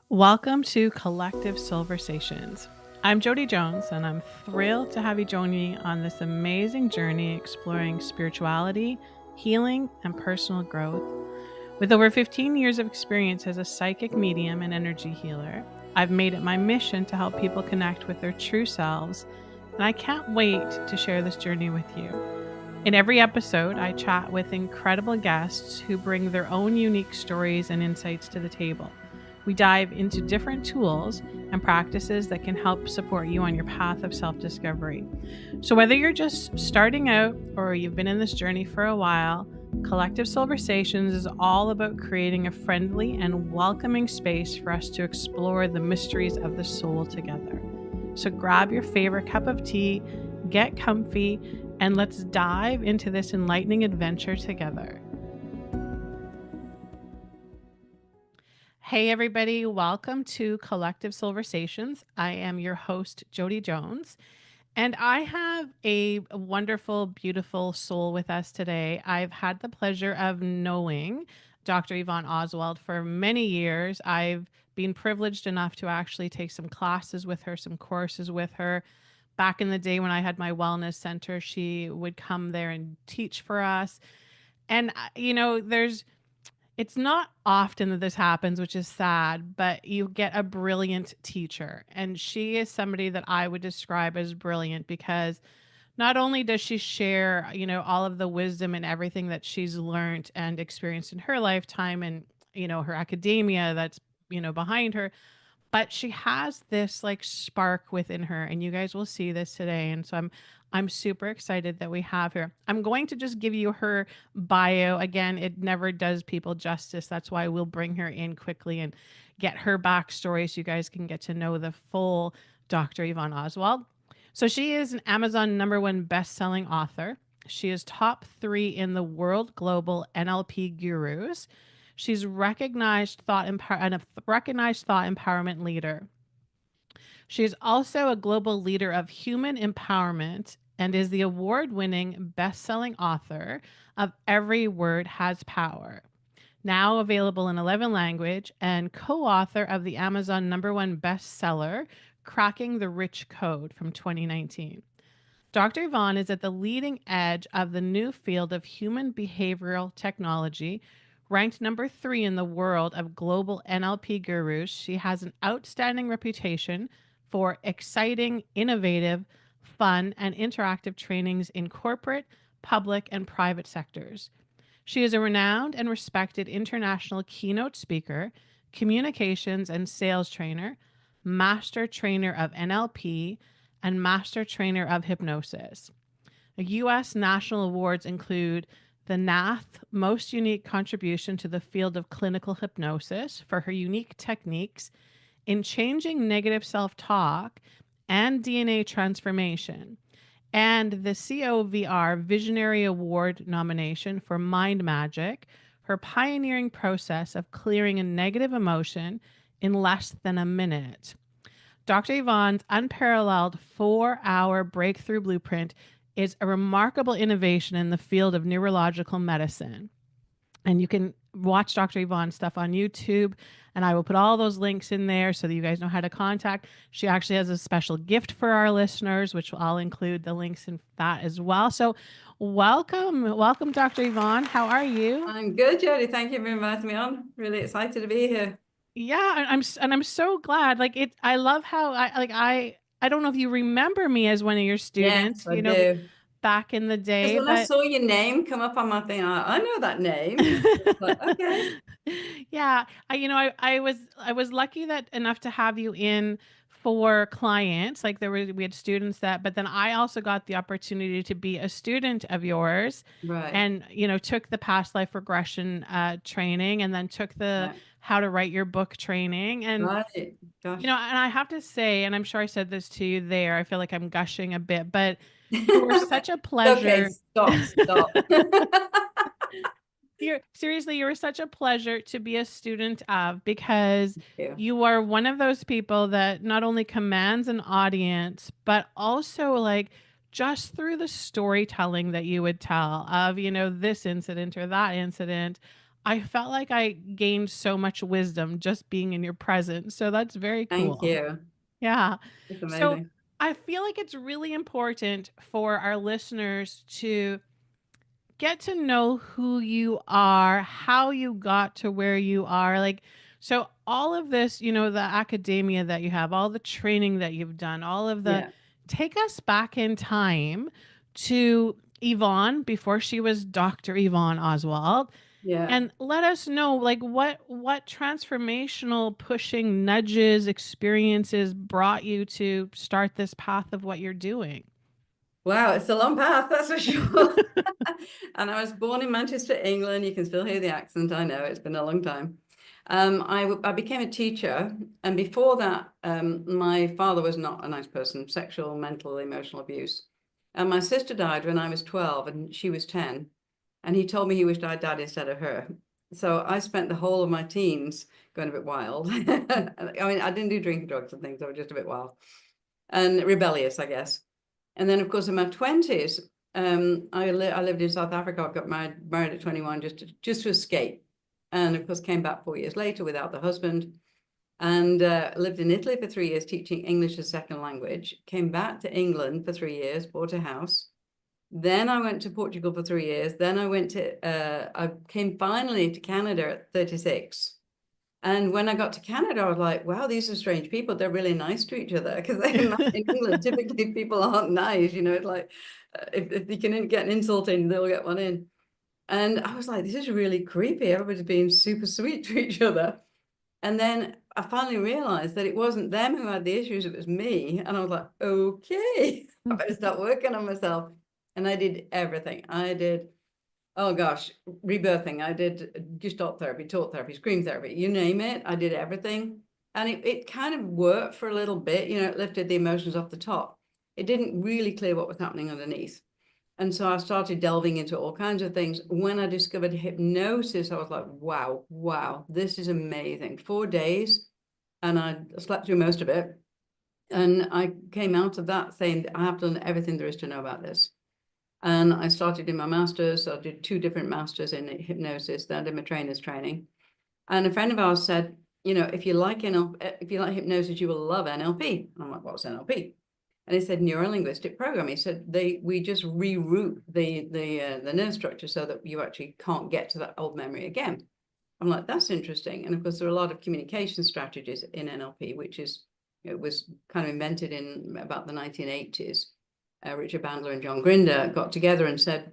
Welcome to Collective Silversations. I'm Jody Jones, and I'm thrilled to have you join me on this amazing journey exploring spirituality, healing, and personal growth. With over 15 years of experience as a psychic medium and energy healer, I've made it my mission to help people connect with their true selves, and I can't wait to share this journey with you. In every episode, I chat with incredible guests who bring their own unique stories and insights to the table. We dive into different tools and practices that can help support you on your path of self-discovery. So whether you're just starting out or you've been in this journey for a while, Collective Silversations is all about creating a friendly and welcoming space for us to explore the mysteries of the soul together. So grab your favorite cup of tea, get comfy, and let's dive into this enlightening adventure together. Hey, everybody. Welcome to Collective Silversations. I am your host, Jody Jones, and I have a wonderful, beautiful soul with us today. I've had the pleasure of knowing Dr. Yvonne Oswald for many years. I've been privileged enough to actually take some classes with her, some courses with her. Back in the day when I had my wellness center, she would come there and teach for us. And, it's not often that this happens, which is sad, but you get a brilliant teacher. And she is somebody that I would describe as brilliant because not only does she share, all of the wisdom and everything that she's learned and experienced in her lifetime and, her academia that's, behind her, but she has this like spark within her, and you guys will see this today. And so I'm super excited that we have her. I'm going to just give you her bio. Again, it never does people justice. That's why we'll bring her in quickly and get her backstory so you guys can get to know the full Dr. Yvonne Oswald. So she is an Amazon #1 best-selling author. She is top 3 in the world global NLP gurus. She's recognized and a recognized thought empowerment leader. She is also a global leader of human empowerment and is the award-winning best-selling author of Every Word Has Power, now available in 11 languages, and co-author of the Amazon #1 bestseller, Cracking the Rich Code from 2019. Dr. Yvonne is at the leading edge of the new field of human behavioral technology, ranked #3 in the world of global NLP gurus. She has an outstanding reputation for exciting, innovative, fun, and interactive trainings in corporate, public, and private sectors. She is a renowned and respected international keynote speaker, communications and sales trainer, master trainer of NLP, and master trainer of hypnosis. U.S. national awards include the NATH Most Unique Contribution to the Field of Clinical Hypnosis for her unique techniques in changing negative self-talk and DNA transformation, and the COVR Visionary Award nomination for Mind Magic, her pioneering process of clearing a negative emotion in less than a minute. Dr. Yvonne's unparalleled 4-hour breakthrough blueprint is a remarkable innovation in the field of neurological medicine. And you can watch Dr. Yvonne's stuff on YouTube, and I will put all those links in there so that you guys know how to contact. She actually has a special gift for our listeners, which I'll include the links in that as well. So welcome, Dr. Yvonne. How are you? I'm good, Jody. Thank you for inviting me on. Really excited to be here. Yeah, I'm so glad. I love how I don't know if you remember me as one of your students, Yes, I do. back in the Because day, when I but saw your name come up on my thing, I know that name. But okay. yeah, I was lucky that enough to have you in for clients. Like we had students that, but then I also got the opportunity to be a student of yours, Right. and took the past life regression training, and then took the Right. how to write your book training, and Right. Gosh. and I have to say, and I'm sure I said this to you there, I feel like I'm gushing a bit, but you were such a Okay, pleasure. stop. You were such a pleasure to be a student of, because Thank you. you are one of those people that not only commands an audience, but also like just through the storytelling that you would tell of, this incident or that incident. I felt like I gained so much wisdom just being in your presence. So that's very Thank cool. you. Yeah. It's So amazing. I feel like it's really important for our listeners to get to know who you are, how you got to where you are. Like, so all of this, the academia that you have, all the training that you've done, all of the, Yeah, take us back in time to Yvonne before she was Dr. Yvonne Oswald, yeah. and let us know like what transformational pushing nudges experiences brought you to start this path of what you're doing. Wow, it's a long path, that's for sure. And I was born in Manchester, England. You can still hear the accent. I know it's been a long time. I became a teacher, and before that, my father was not a nice person, sexual, mental, emotional abuse. And my sister died when I was 12 and she was 10. And he told me he wished I'd died instead of her. So I spent the whole of my teens going a bit wild. I mean, I didn't do drinking drugs and things. I was just a bit wild and rebellious, I guess. And then, of course, in my 20s, I lived in South Africa. I got married at 21 just to escape. And of course, came back 4 years later without the husband and lived in Italy for 3 years teaching English as a second language. Came back to England for 3 years, bought a house. Then I went to Portugal for 3 years. Then I came finally to Canada at 36. And when I got to Canada, I was like, wow, these are strange people. They're really nice to each other. Because in England, typically people aren't nice. It's like if you can get an insult in, they'll get one in. And I was like, this is really creepy. Everybody's being super sweet to each other. And then I finally realized that it wasn't them who had the issues, it was me. And I was like, okay, I better start working on myself. And I did everything. I did, oh gosh, rebirthing. I did gestalt therapy, talk therapy, scream therapy, you name it. I did everything. And it kind of worked for a little bit. It lifted the emotions off the top. It didn't really clear what was happening underneath. And so I started delving into all kinds of things. When I discovered hypnosis, I was like, wow, wow, this is amazing. 4 days, and I slept through most of it. And I came out of that saying, I have done everything there is to know about this. And I started in my master's. So I did 2 different masters in hypnosis. Then I did my trainer's training. And a friend of ours said, if you like if you like hypnosis, you will love NLP. I'm like, what's NLP? And he said neuro-linguistic programming. He said we just reroute the nerve structure so that you actually can't get to that old memory again. I'm like, that's interesting. And of course, there are a lot of communication strategies in NLP, which it was kind of invented in about the 1980s. Richard Bandler and John Grinder got together and said,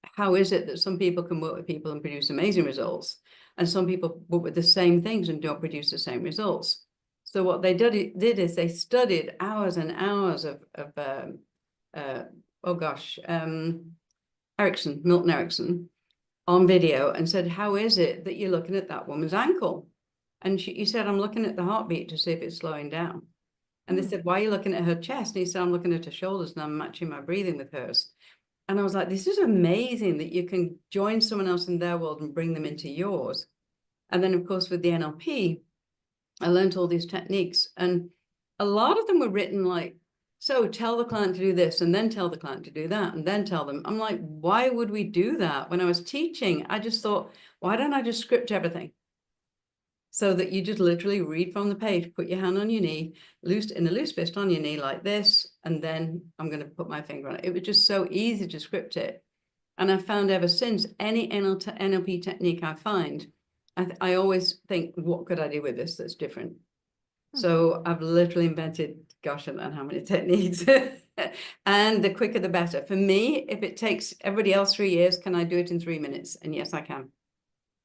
how is it that some people can work with people and produce amazing results, and some people work with the same things and don't produce the same results? So what they did is they studied hours and hours of uh, oh gosh, Milton Erickson, on video and said, how is it that you're looking at that woman's ankle? And he said, I'm looking at the heartbeat to see if it's slowing down. And they Hmm. said, why are you looking at her chest? And he said, I'm looking at her shoulders and I'm matching my breathing with hers. And I was like, this is amazing that you can join someone else in their world and bring them into yours. And then, of course, with the NLP, I learned all these techniques. And a lot of them were written like, so tell the client to do this and then tell the client to do that and then tell them. I'm like, why would we do that? When I was teaching, I just thought, why don't I just script everything? So that you just literally read from the page, put your hand on your knee, in a loose fist on your knee like this, and then I'm going to put my finger on it. It was just so easy to script it. And I found ever since any NLP technique I find, I always think, what could I do with this that's different? Hmm. So I've literally invented, gosh, I don't know how many techniques. And the quicker the better. For me, if it takes everybody else 3 years, can I do it in 3 minutes? And yes, I can.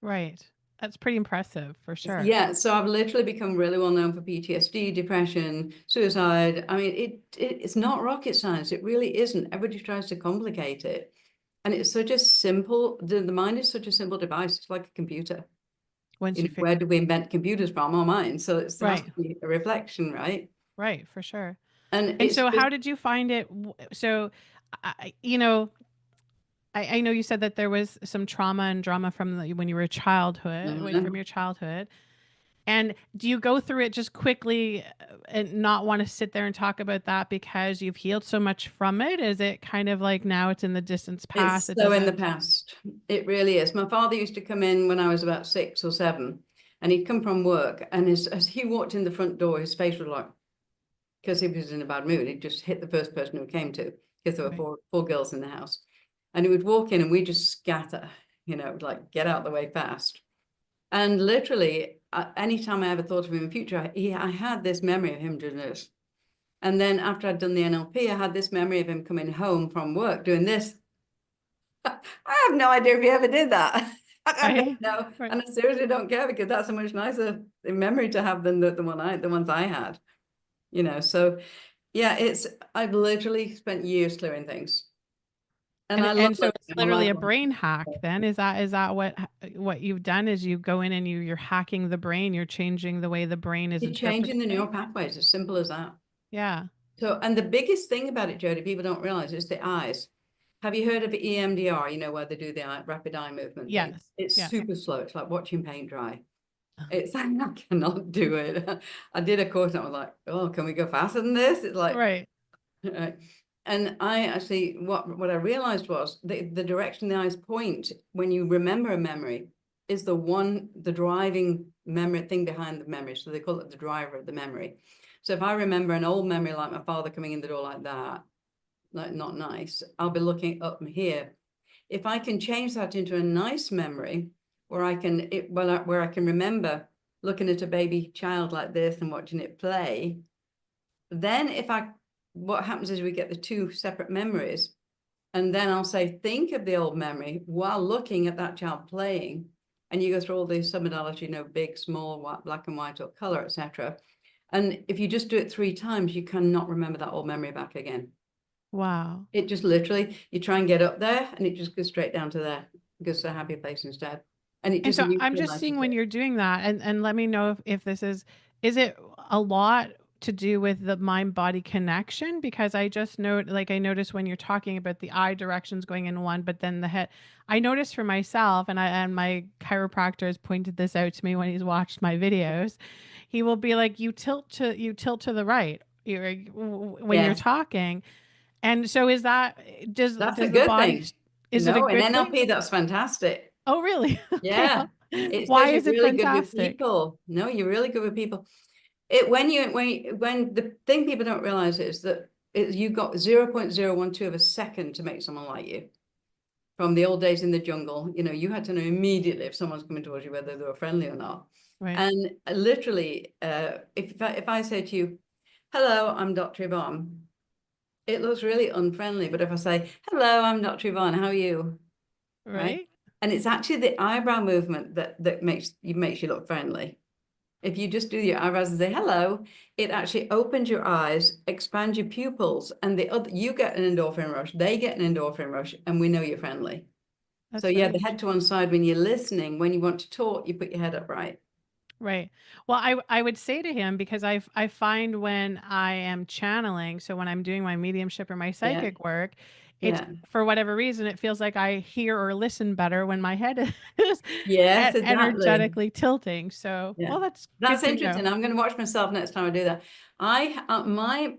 Right. That's pretty impressive for sure. Yeah, so I've literally become really well known for PTSD, depression, suicide. I mean, it's not rocket science. It really isn't. Everybody tries to complicate it. And it's such a simple, the mind is such a simple device. It's like a computer. Once you Where figure. did we invent computers from? Our minds. So it has Right. to be a reflection, right? Right, for sure. And And it's so just, how did you find it so I you know, I know you said that there was some trauma and drama from when you were a childhood, from your childhood. And do you go through it just quickly and not want to sit there and talk about that because you've healed so much from it? Is it kind of like now it's in the distance past? It's It so in the doesn't. past. It really is. My father used to come in when I was about 6 or 7, and he'd come from work, and as he walked in the front door, his face was like, because he was in a bad mood, he'd just hit the first person who came to, because there were Right. four girls in the house. And he would walk in and we just scatter, like get out the way fast. And literally, anytime I ever thought of him in future, I had this memory of him doing this. And then after I'd done the NLP, I had this memory of him coming home from work doing this. I have no idea if he ever did that. I Right. don't know. Right. And I seriously don't care, because that's a much nicer memory to have than the ones I had. So yeah, I've literally spent years clearing things. And I love And so it. it's I'm a literally a lifelong brain hack then. Is that what you've done is you go in and you're hacking the brain, you're changing the way the brain is You're interpreting changing the neural things? pathways, as simple as that. Yeah. So, and the biggest thing about it, Jody, people don't realize, is the eyes. Have you heard of EMDR? Where they do the rapid eye movement thing? Yes. It's Yeah. super slow. It's like watching paint dry. It's like, I cannot do it. I did a course and I was like, oh, can we go faster than this? It's like, Right. and I actually, what I realized was the direction the eyes point when you remember a memory is the driving memory thing behind the memory. So they call it the driver of the memory. So if I remember an old memory, like my father coming in the door like that, like not nice, I'll be looking up here. If I can change that into a nice memory where where I can remember looking at a baby child like this and watching it play, then what happens is we get the two separate memories. And then I'll say, think of the old memory while looking at that child playing. And you go through all these submodalities, big, small, white, black and white, or color, etc. And if you just do it 3 times, you cannot remember that old memory back again. Wow. It just literally, you try and get up there and it just goes straight down to there. It goes to a happy place instead. And it And just so I'm just neutralizes seeing when it. you're doing that and let me know if this is it a lot to do with the mind body connection because I just I noticed when you're talking about the eye directions going in one but then the head I noticed for myself and my chiropractor has pointed this out to me when he's watched my videos. He will be like you tilt to the right when you're Yes, talking. And so is that does that's a does the good body thing. is it a No, in good thing? NLP, that's fantastic. Oh, really? Okay. Yeah. Well, It why says you're is it really good with fantastic? people. No, you're really good with people. When the thing people don't realize is that you've got 0.012 of a second to make someone like you. From the old days in the jungle, you had to know immediately if someone's coming towards you, whether they were friendly or not. Right. And literally, if I say to you, hello, I'm Dr. Yvonne, it looks really unfriendly. But if I say, hello, I'm Dr. Yvonne, how are you? Right? Right? And it's actually the eyebrow movement that makes you look friendly. If you just do your eyebrows and say hello, it actually opens your eyes, expands your pupils, and you get an endorphin rush, they get an endorphin rush, and we know you're friendly. So That's yeah, very the head interesting. to one side when you're listening. When you want to talk, you put your head up right. Right. Well, I would say to him because I find when I am channeling, so when I'm doing my mediumship or my Yeah, psychic work, it's yeah. for whatever reason it feels like I hear or listen better when my head is Yes, exactly. energetically tilting. So, Yeah, well, that's good that's to know. interesting. I'm going to watch myself next time I do that. My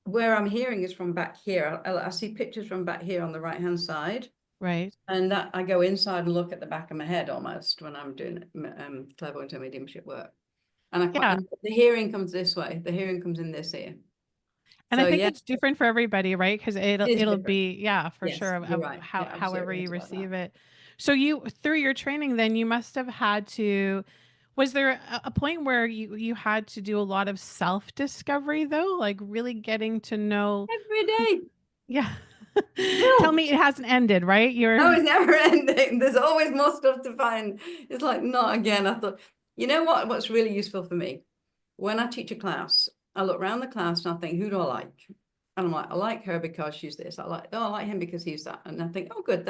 where I'm hearing is from back here. I see pictures from back here on the right hand side. Right. And that I go inside and look at the back of my head almost when I'm doing clairvoyant and mediumship work. Yeah. And the hearing comes this way. The hearing comes in this ear. And I So think yeah, it's different for everybody, right? Because it is it'll different. be yeah, for Yes, sure you're of right. how You're however absolutely you right about that. receive it. So you through your training, then you must have had to. Was there a point where you had to do a lot of self discovery though, like really getting to know Every who? day, Yeah, tell still. me it hasn't ended, right? No, You're it's never ending. There's always more stuff to find. It's like, not again. I thought, you know what's really useful for me? When I teach a class, I look around the class and I think, who do I like? And I'm like, I like her because she's this. I like him because he's that. And I think, oh, good,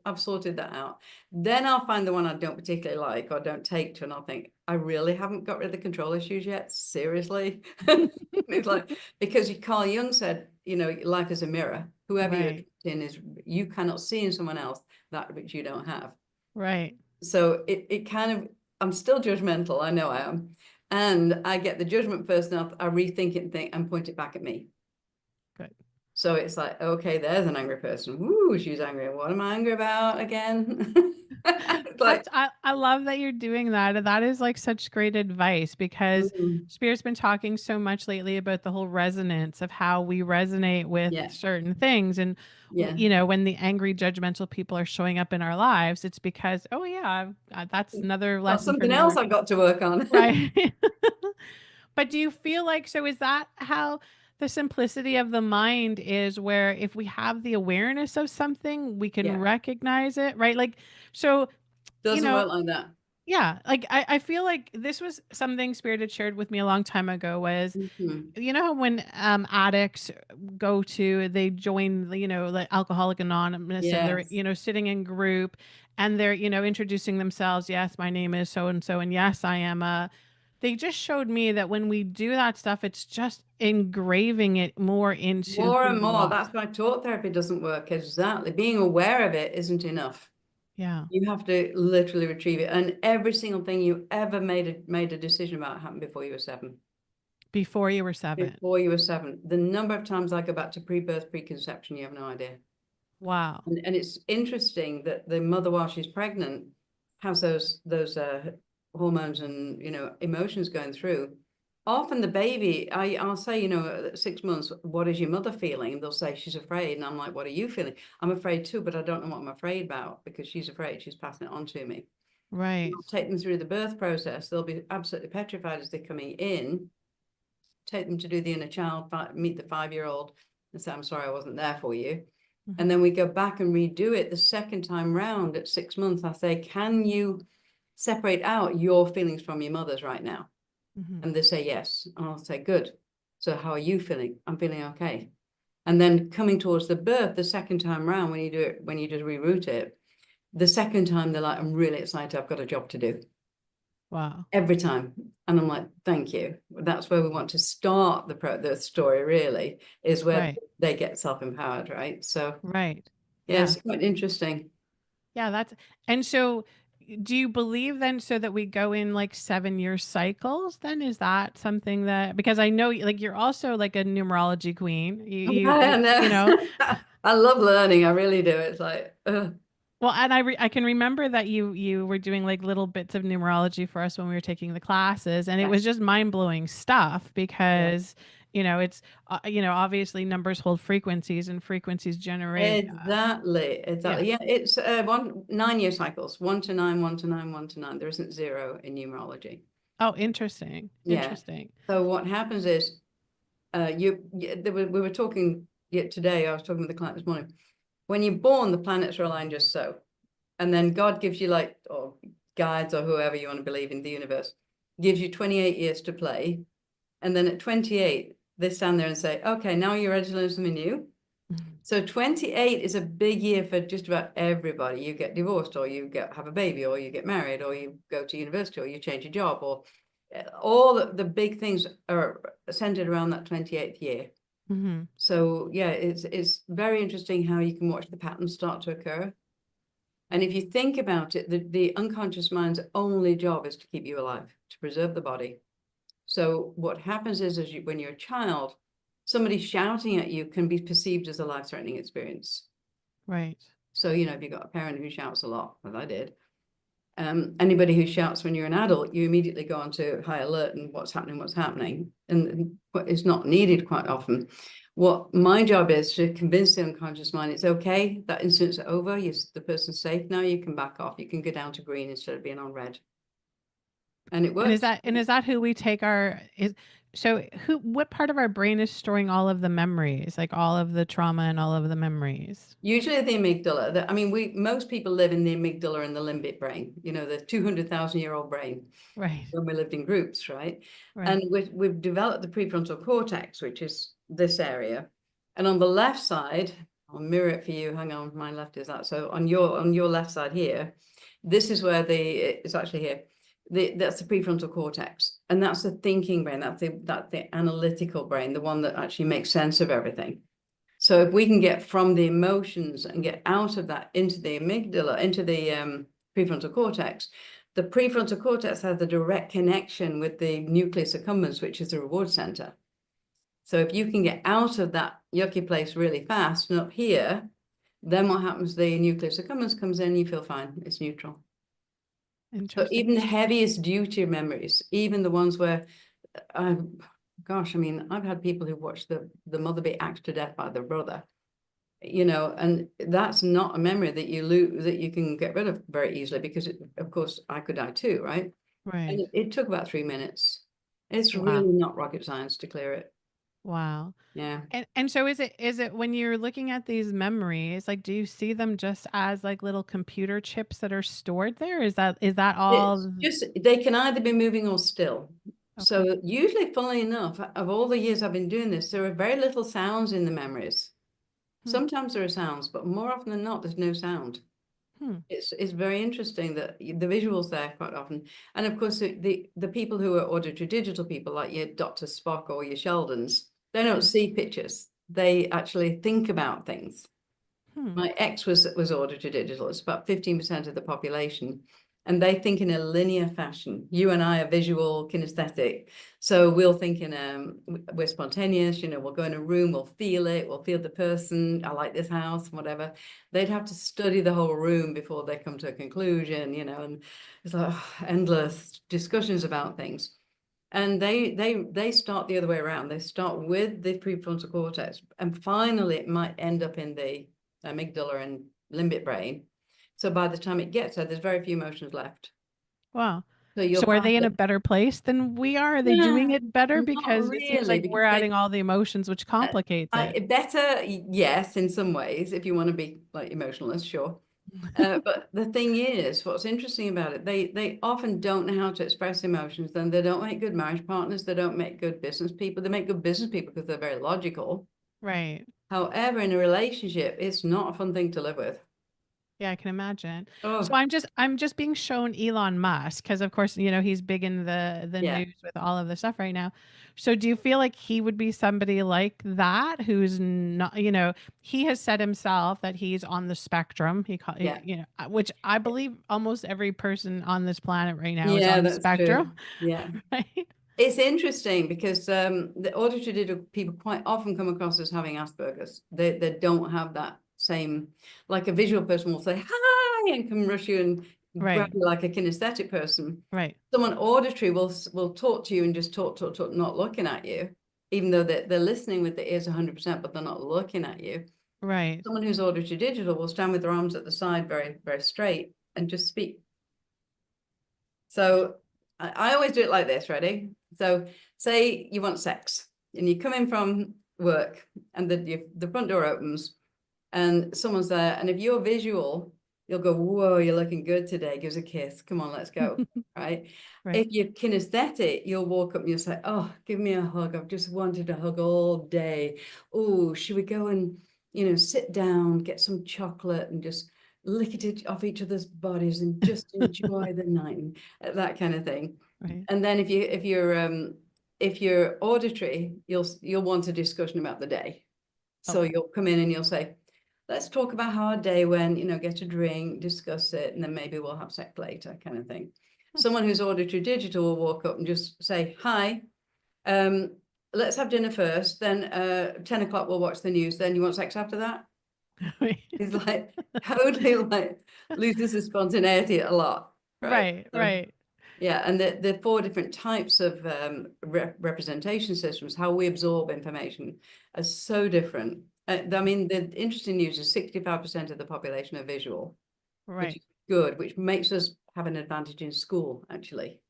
I've sorted that out. Then I'll find the one I don't particularly like or don't take to, and I'll think, I really haven't got rid of the control issues yet. Seriously. It's like, because Carl Jung said, life is a mirror. Whoever you're right, in is, you cannot see in someone else that which you don't have. right. So it kind of, I'm still judgmental. I know I am. And I get the judgment first enough, I rethink it and think and point it back at me. Good. So it's like, okay, there's an angry person. Woo, she's angry. What am I angry about again? It's like, I love that you're doing that. That is like such great advice because mm, Spirit's been talking so much lately about the whole resonance of how we resonate with yeah, certain things. And, yeah. you know, when the angry, judgmental people are showing up in our lives, it's because, oh, yeah, that's another Got lesson for something me to else work. I got to work on. Right. But do you feel like, so is that how the simplicity of the mind is, where if we have the awareness of something, we can Yeah, recognize it, right? Like, so, you doesn't know, work like that. yeah, like I feel like this was something Spirit had shared with me a long time ago was, Mhm. you know, how when addicts they join, you know, like Alcoholic Anonymous, and they're, Yes. you know, sitting in group and they're, you know, introducing themselves. Yes, my name is so and so. And yes, I am a, they just showed me that when we do that stuff, it's just engraving it more into More who and you more. are. That's why talk therapy doesn't work. Exactly. Being aware of it isn't enough. Yeah. You have to literally retrieve it. And every single thing you ever made a decision about happened before you were 7. Before you were 7. Before you were 7. The number of times I go back to pre-birth, preconception, you have no idea. Wow. And it's interesting that the mother, while she's pregnant, has those hormones and emotions going through. Often the baby, I'll say, at 6 months, what is your mother feeling? And they'll say she's afraid, and I'm like, what are you feeling? I'm afraid too, but I don't know what I'm afraid about because she's afraid. She's passing it on to me. Right. I'll take them through the birth process. They'll be absolutely petrified as they're coming in. Take them to do the inner child, meet the 5-year-old, and say, I'm sorry, I wasn't there for you. And Hmm. then we go back and redo it the second time round at 6 months. I say, can you separate out your feelings from your mother's right now? Hmm. And they say yes. And I'll say, good. So how are you feeling? I'm feeling okay. And then coming towards the birth, the second time round, when you do it, when you just reroute it, the second time they're like, I'm really excited. I've got a job to do Wow. every time. And I'm like, thank you. That's where we want to start the story, really, is where Right. they get self-empowered, right? So Right. yeah, Yeah. it's quite interesting. Yeah, that's, and so do you believe then, so that we go in like 7-year cycles, then is that something that, because I know like you're also like a numerology queen. I You know, know. I love learning. I really do. It's like, well, and I can remember that you were doing like little bits of numerology for us when we were taking the classes, and it yeah, was just mind-blowing stuff yeah. because, you know, it's you know, obviously numbers hold frequencies and frequencies generate Exactly, yeah. exactly. Yeah, it's 9-year cycles, 1 to 9, 1 to 9, 1 to 9. There isn't 0 in numerology. Oh, interesting. Yeah. Interesting. So what happens is, we were talking yet today. I was talking with a client this morning. When you're born, the planets are aligned just so, and then God gives you like, or guides or whoever you want to believe in the universe, gives you 28 years to play, and then at 28 they stand there and say, okay, now you're ready to learn something new. Mhm. So 28 is a big year for just about everybody. You get divorced, or you have a baby, or you get married, or you go to university, or you change your job, or all the big things are centered around that 28th year. Mhm. So yeah, it's very interesting how you can watch the patterns start to occur. And if you think about it, the unconscious mind's only job is to keep you alive, to preserve the body. So what happens is, when you're a child, somebody shouting at you can be perceived as a life-threatening experience. Right. So, if you've got a parent who shouts a lot, as I did, anybody who shouts when you're an adult, you immediately go onto high alert and what's happening. And it's not needed quite often. What my job is to convince the unconscious mind it's okay, that incident's over, the person's safe now, you can back off, you can go down to green instead of being on red. And it works. And is that who we take our is so who what part of our brain is storing all of the memories, like all of the trauma and all of the memories? Usually the amygdala. I mean, most people live in the amygdala and the limbic brain, the 200,000-year-old brain, Right. when we lived in groups, right? And Right. we've developed the prefrontal cortex, which is this area. And on the left side, I'll mirror it for you. Hang on, my left is that. So on your left side here, this is where it's actually here. That's the prefrontal cortex, and that's the thinking brain. That's the analytical brain, the one that actually makes sense of everything. So if we can get from the emotions and get out of that into the amygdala, into the prefrontal cortex, the prefrontal cortex has a direct connection with the nucleus accumbens, which is the reward center. So if you can get out of that yucky place really fast and up here, then what happens? The nucleus accumbens comes in, you feel fine. It's neutral. So Interesting. even the heaviest duty memories, even the ones where, gosh, I mean, I've had people who watched the mother be axed to death by their brother, you know, and that's not a memory that you lose, that you can get rid of very easily, because of course I could die too, right? And Right. it took about 3 minutes. It's Wow. really not rocket science to clear it. Wow. Yeah. And so is it when you're looking at these memories, like do you see them just as like little computer chips that are stored there? Is that It's all? just, they can either be moving or still. Okay. So usually, funnily enough, of all the years I've been doing this, there are very little sounds in the memories. Hmm. Sometimes there are sounds, but more often than not, there's no sound. Hmm. It's very interesting that the visuals there quite often. And of course, the people who are auditory digital people, like your Dr. Spock or your Sheldons, they don't Hmm. see pictures. They actually think about things. Hmm. My ex was auditory digital. It's about 15% of the population. And they think in a linear fashion. You and I are visual, kinesthetic. So we'll think in we're spontaneous, you know, we'll go in a room, we'll feel it, we'll feel the person. I like this house, whatever. They'd have to study the whole room before they come to a conclusion, you know, and it's like endless discussions about things. And they start the other way around. They start with the prefrontal cortex, and finally it might end up in the amygdala and limbic brain. So by the time it gets there, there's very few emotions left. Wow. So you'll So are find they in a that, better place than we are? Are they yeah, doing it better? not Because it seems really, like we're because adding all the emotions, which complicates it. better, yes, in some ways, if you want to be like emotionalist, sure. But the thing is, what's interesting about it, they often don't know how to express emotions. Then they don't make good marriage partners. They don't make good business people. They make good business people because they're very logical. Right. However, in a relationship, it's not a fun thing to live with. Yeah, I can imagine. So Oh, I'm just being shown Elon Musk because of course, he's big in the yeah, news with all of the stuff right now. So do you feel like he would be somebody like that who's not, he has said himself that he's on the spectrum. yeah, Which I believe almost every person on this planet right now is yeah, on the that's spectrum, true. Yeah. right? It's interesting because the auditory digital people quite often come across as having Asperger's. They don't have that same, like a visual person will say hi and come rush you and grab Right. you like a kinesthetic person. Right. Someone auditory will talk to you and just talk, not looking at you, even though they're listening with the ears 100%, but they're not looking at you. Right. Someone who's auditory digital will stand with their arms at the side very, very straight and just speak. So I always do it like this, ready? So say you want sex and you come in from work and the front door opens and someone's there. And if you're visual, you'll go, whoa, you're looking good today. Gives a kiss. Come on, let's go. Right. Right. If you're kinesthetic, you'll walk up and you'll say, oh, give me a hug. I've just wanted a hug all day. Oh, should we go and, sit down, get some chocolate and just lick it off each other's bodies and just enjoy the night, and that kind of thing. Right. And then if you're auditory, you'll want a discussion about the day. So Okay. you'll come in and you'll say, let's talk about how our day went, get a drink, discuss it, and then maybe we'll have sex later, kind of thing. Someone who's auditory digital will walk up and just say, hi, um, let's have dinner first. Then 10 o'clock, we'll watch the news. Then you want sex after that? Right. He's like, totally like loses his spontaneity a lot, right? Right. So, Right. yeah, and the four different types of representation systems, how we absorb information, are so different. I mean, the interesting news is 65% of the population are visual, which Right. is good, which makes us have an advantage in school, actually.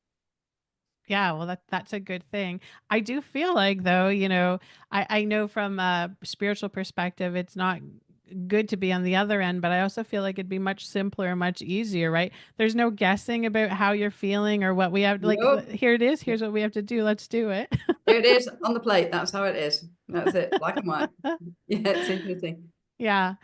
Yeah, well, that's a good thing. I do feel like though, I know from a spiritual perspective, it's not good to be on the other end, but I also feel like it'd be much simpler and much easier, right? There's no guessing about how you're feeling or what we have. Like, Nope. here it is. Here's what we have to do. Let's do it. Here it is on the plate. That's how it is. That's it. Black and white. Yeah, it's interesting. Yeah.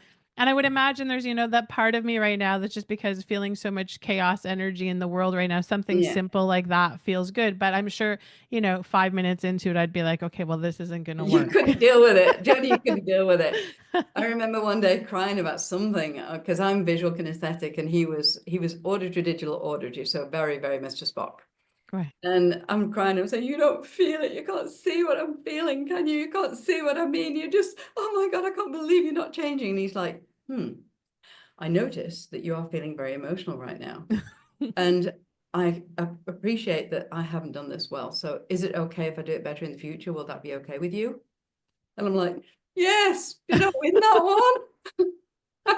And I would imagine there's, that part of me right now that's just because feeling so much chaos energy in the world right now, something Yeah. simple like that feels good. But I'm sure, 5 minutes into it, I'd be like, okay, well, this isn't going to You work. couldn't deal with it. Jody, you couldn't deal with it. I remember one day crying about something because I'm visual kinesthetic and he was auditory, digital auditory, so very, very Mr. Spock. Right. And I'm crying. I'm saying, you don't feel it. You can't see what I'm feeling, can you? You can't see what I mean. You just, oh my God, I can't believe you're not changing. And he's like, I notice that you are feeling very emotional right now. And I appreciate that I haven't done this well. So is it okay if I do it better in the future? Will that be okay with you? And I'm like, yes, you know, in that one.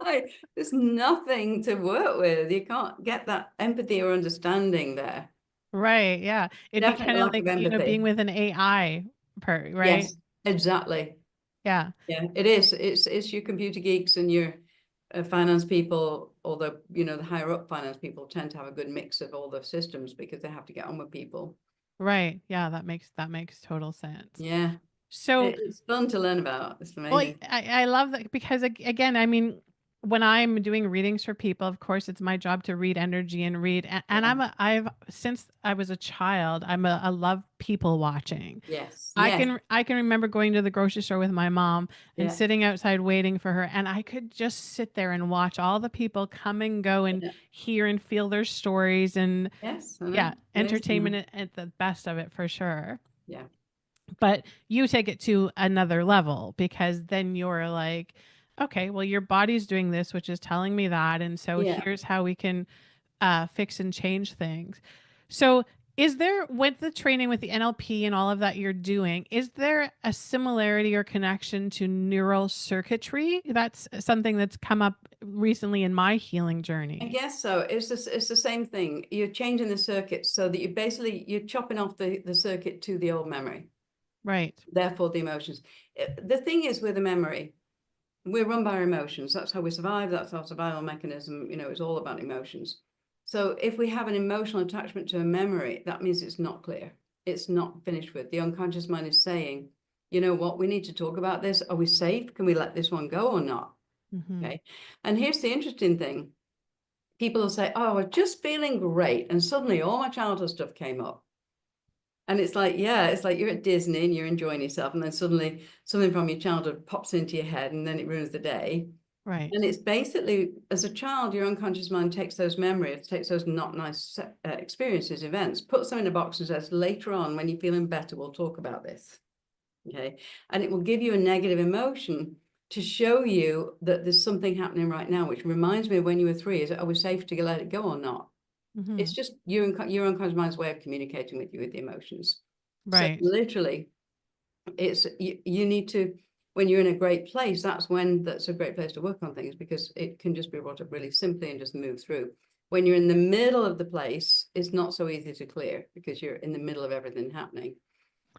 Like, there's nothing to work with. You can't get that empathy or understanding there. Right. Yeah. It'd be Definitely kind of lack like, of being empathy. with an AI right? Yes, exactly. Yeah. Yeah, it is. It's your computer geeks and your finance people, although, the higher up finance people tend to have a good mix of all the systems because they have to get on with people. Right. Yeah. That makes total sense. Yeah, So, it's fun to learn about. It's well, amazing. I love that because again, I mean, when I'm doing readings for people, of course, it's my job to read energy and read. And Yeah. I've since I was a child, I love people watching. Yes. I Yes. can I can remember going to the grocery store with my mom and Yeah. sitting outside waiting for her, and I could just sit there and watch all the people come and go and Yeah. hear and feel their stories and Yes. I yeah, know. entertainment Amazing. at the best of it for sure. Yeah. But you take it to another level because then you're like, okay, well, your body's doing this, which is telling me that. And so Yeah. here's how we can fix and change things. So, is there, with the training with the NLP and all of that you're doing, is there a similarity or connection to neural circuitry? That's something that's come up recently in my healing I journey. guess so. It's the same thing. You're changing the circuit so that you're chopping off the circuit to the old memory, Right. therefore the emotions. The thing is with the memory, we're run by our emotions. That's how we survive. That's our survival mechanism. It's all about emotions. So if we have an emotional attachment to a memory, that means it's not clear. It's not finished with. The unconscious mind is saying, you know what, we need to talk about this. Are we safe? Can we let this one go or not? Hmm. Okay. And here's the interesting thing. People will say, oh, I'm just feeling great. And suddenly all my childhood stuff came up. And it's like, yeah, it's like you're at Disney and you're enjoying yourself. And then suddenly something from your childhood pops into your head and then it ruins the day. Right. And it's basically, as a child, your unconscious mind takes those memories, takes those not nice experiences, events, puts them in a box and says, later on, when you're feeling better, we'll talk about this. Okay. And it will give you a negative emotion to show you that there's something happening right now, which reminds me of when you were 3. Is it, are we safe to let it go or not? Hmm. It's just your unconscious mind's way of communicating with you with the emotions. So Right. literally, it's you need to, when you're in a great place, that's a great place to work on things because it can just be brought up really simply and just move through. When you're in the middle of the place, it's not so easy to clear because you're in the middle of everything happening.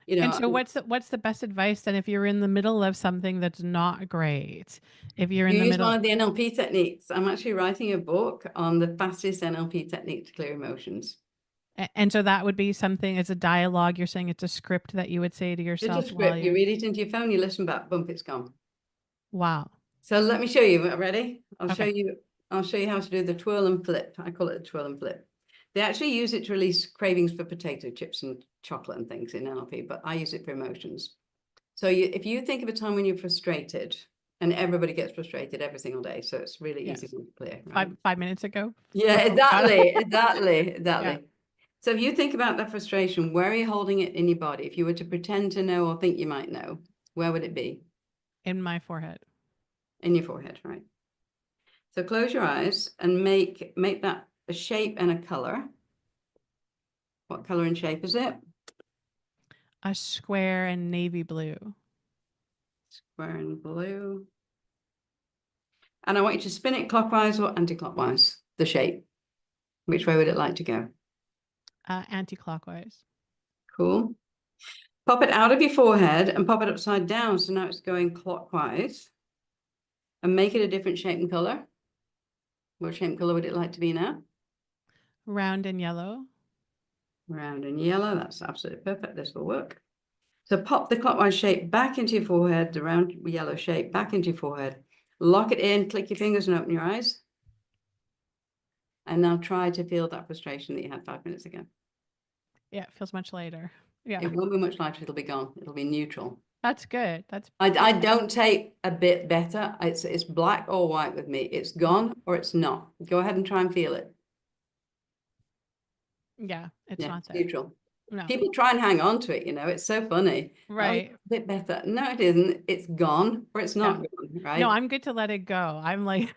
You And know, so what's the best advice then if you're in the middle of something that's not great? If you're in you the use one middle of the NLP techniques. I'm actually writing a book on the fastest NLP technique to clear emotions. and so that would be something as a dialogue, you're saying it's a script that you would say to Just a yourself while script. You you're read it into your phone, you listen back, bump, it's gone. wow. So let me show you. Ready? Okay. I'll show you how to do the twirl and flip. I call it the twirl and flip. They actually use it to release cravings for potato chips and chocolate and things in NLP, but I use it for emotions. So if you think of a time when you're frustrated, and everybody gets frustrated every single day, so it's really easy Yes. to clear, right? Five minutes ago Yeah, before we got exactly, on. exactly, Yeah. exactly. So if you think about that frustration, where are you holding it in your body? If you were to pretend to know or think you might know, where would it be? In my forehead. In your forehead, right? So close your eyes and make that a shape and a color. What color and shape is it? A square and navy blue. Square and blue. And I want you to spin it clockwise or anti-clockwise, the shape. Which way would it like to go? Anti-clockwise. Cool. Pop it out of your forehead and pop it upside down. So now it's going clockwise. And make it a different shape and color. What shape and color would it like to be now? Round and yellow. Round and yellow. That's absolutely perfect. This will work. So pop the clockwise shape back into your forehead, the round yellow shape back into your forehead. Lock it in, click your fingers and open your eyes. And now try to feel that frustration that you had 5 minutes ago. Yeah, it feels much lighter. Yeah. It won't be much lighter, it'll be gone. It'll be neutral. That's good. That's I don't take a bit better. It's black or white with me. It's gone or it's not. Go ahead and try and feel it. yeah, it's Yeah, not it's there. neutral. No. People try and hang on to it, it's so funny. Oh, Right. a bit better. No, it isn't. It's gone or it's Yeah. not gone, No, right? I'm good to let it go. I'm like,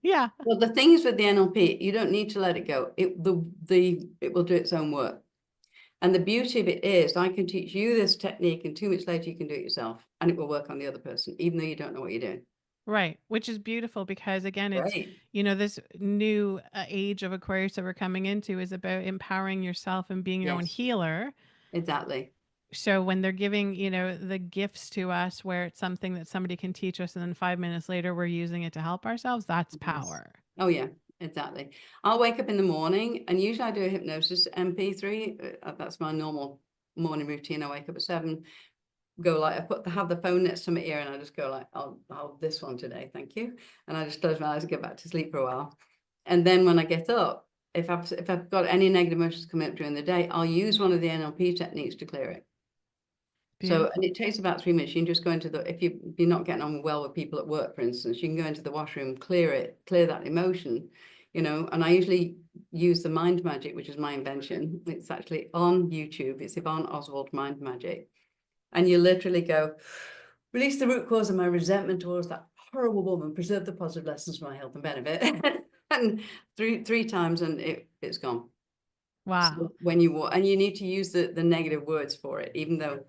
yeah. Well, the thing is with the NLP, you don't need to let it go. It will do its own work. And the beauty of it is I can teach you this technique and 2 minutes later you can do it yourself and it will work on the other person, even though you don't know what you're doing. Right. Which is beautiful because again, it's, Right. this new age of Aquarius that we're coming into is about empowering yourself and being your own Yes, healer. exactly. So when they're giving, the gifts to us where it's something that somebody can teach us and then 5 minutes later we're using it to help ourselves, that's Yes. power. Oh, yeah, exactly. I'll wake up in the morning and usually I do a hypnosis MP3. That's my normal morning routine. I wake up at 7, go like, have the phone next to my ear and I just go like, I'll this one today, thank you. And I just close my eyes and get back to sleep for a while. And then when I get up, if I've got any negative emotions coming up during the day, I'll use one of the NLP techniques to clear it. So, and Beautiful. it takes about 3 minutes. You can just go into if you're not getting on well with people at work, for instance, you can go into the washroom, clear that emotion, and I usually use the mind magic, which is my invention. It's actually on YouTube. It's Yvonne Oswald Mind Magic. And you literally go, release the root cause of my resentment towards that horrible woman, preserve the positive lessons for my health and benefit. And three times and it's gone. So Wow. when you need to use the negative words for it, even though